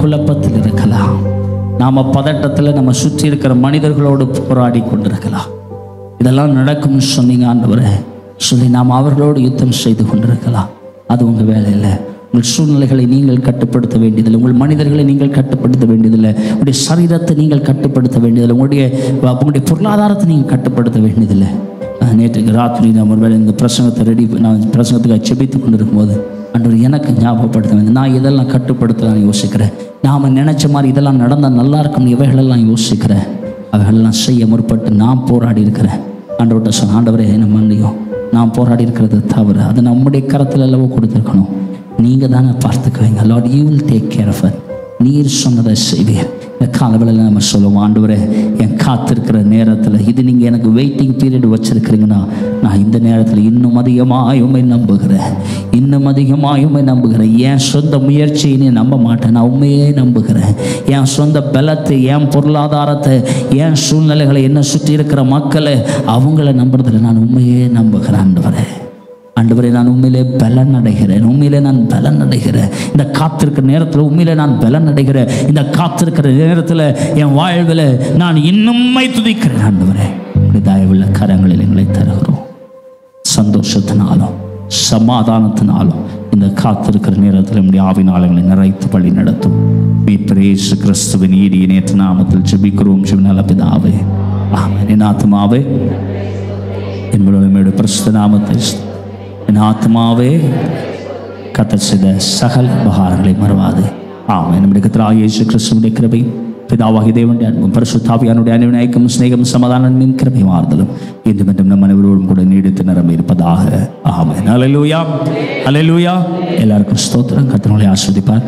குழப்பத்தில் இருக்கலாம், நாம் பதட்டத்தில் நம்ம சுற்றி இருக்கிற மனிதர்களோடு போராடி கொண்டிருக்கலாம். இதெல்லாம் நடக்கும்னு சொன்னீங்க ஆண்டவரே சொல்லி நாம் அவர்களோடு யுத்தம் செய்து கொண்டிருக்கலாம். அது உங்கள் வேலை இல்லை. உங்கள் சூழ்நிலைகளை நீங்கள் கட்டுப்படுத்த வேண்டியதில்லை, உங்கள் மனிதர்களை நீங்கள் கட்டுப்படுத்த வேண்டியதில்லை, உங்களுடைய சரீரத்தை நீங்கள் கட்டுப்படுத்த வேண்டியதில்லை, உங்களுடைய பொருளாதாரத்தை நீங்கள் கட்டுப்படுத்த வேண்டியதில்லை. நேற்று ராத்திரி நான் ஒரு வேலை இந்த பிரசங்கத்தை நான் பிரசங்கத்துக்கு செபித்து கொண்டு இருக்கும்போது ஆண்டவர் எனக்கு ஞாபகப்படுத்த வேண்டும், நான் இதெல்லாம் கட்டுப்படுத்தலாம்னு யோசிக்கிறேன், நாம் நினச்ச மாதிரி இதெல்லாம் நடந்தால் நல்லா இருக்கும்னு இவைகளெல்லாம் யோசிக்கிறேன், அவைகளெல்லாம் செய்ய முற்பட்டு நான் போராடி இருக்கிறேன். ஆண்டவர்கிட்ட சொன்ன, ஆண்டவரே என்ன மன்னியும், நான் போராடி இருக்கிறது தவிர அது நம்முடைய கரத்தில் அளவு கொடுத்துருக்கணும், நீங்கள் தானே பார்த்துக்குவீங்க. Lord you will take care of it, நீர் சொன்னதை செய்வீர். இந்த காலவேளையில் நம்ம சொல்லுவோம், ஆண்டவரே என் காத்திருக்கிற நேரத்தில் இது நீங்கள் எனக்கு வெயிட்டிங் பீரியட் வச்சுருக்கிறீங்கன்னா நான் இந்த நேரத்தில் இன்னும் அதிகமாயுமே நம்புகிறேன், இன்னும் அதிகமாயுமே நம்புகிறேன். என் சொந்த முயற்சியை நம்ப மாட்டேன், நான் உண்மையே நம்புகிறேன். என் சொந்த பலத்தை, என் பொருளாதாரத்தை, என் சூழ்நிலைகளை, என்ன சுற்றி இருக்கிற மக்களை அவங்கள நம்புறதில்லை, நான் உண்மையே நம்புகிறேன். ஆண்டவரே நான் உண்மையிலே பலன் அடைகிறேன், உண்மையிலே நான் பலன் அடைகிறேன். இந்த காத்திருக்கிற நேரத்தில் உண்மையிலே நான் பலன் அடைகிறேன். இந்த காத்திருக்கிற நேரத்தில் என் வாழ்வில் நான் இன்னும்மை துதிக்கிறேன். ஆண்டவரே இப்படி தயவுள்ள கரங்களில் எங்களை தருகிறோம். சந்தோஷத்தினாலும் சமாதானத்தினாலும் இந்த காத்திருக்கிற நேரத்தில் நம்முடைய ஆவினாளங்களை நிறைத்து வழி நடத்தும். இயேசு கிறிஸ்துவின் ஈடிய நேற்று நாமத்தில் ஜெபிக்கிறோம் நல்ல பிதாவே, ஆமென். என் ஆத்மாவே என்னுடைய பரிசுத்த நாமத்தை, என் ஆத்மாவே கர்த்தர் செய்த சகல உபகாரங்களை மறவாது. ஆமென். நம்முடைய கர்த்தராகிய இயேசு கிறிஸ்துவின் கிருபை, பிதாவாகிய தேவனுடைய அன்பும் பரிசுத்த ஆவியானவருடைய அன்பின் ஐக்கியமும் சிநேகமும் சமாதானமும் கிருபையும் ஆறுதலும் இன்றும் என்றும் நம் அனைவரோடும் கூட நீடித்து நிரம்பி இருப்பதாக. ஆமென். அல்லேலூயா, அல்லேலூயா. எல்லாருக்கும் ஸ்தோத்திரம். கர்த்தர் உங்களை ஆசீர்வதிப்பார்.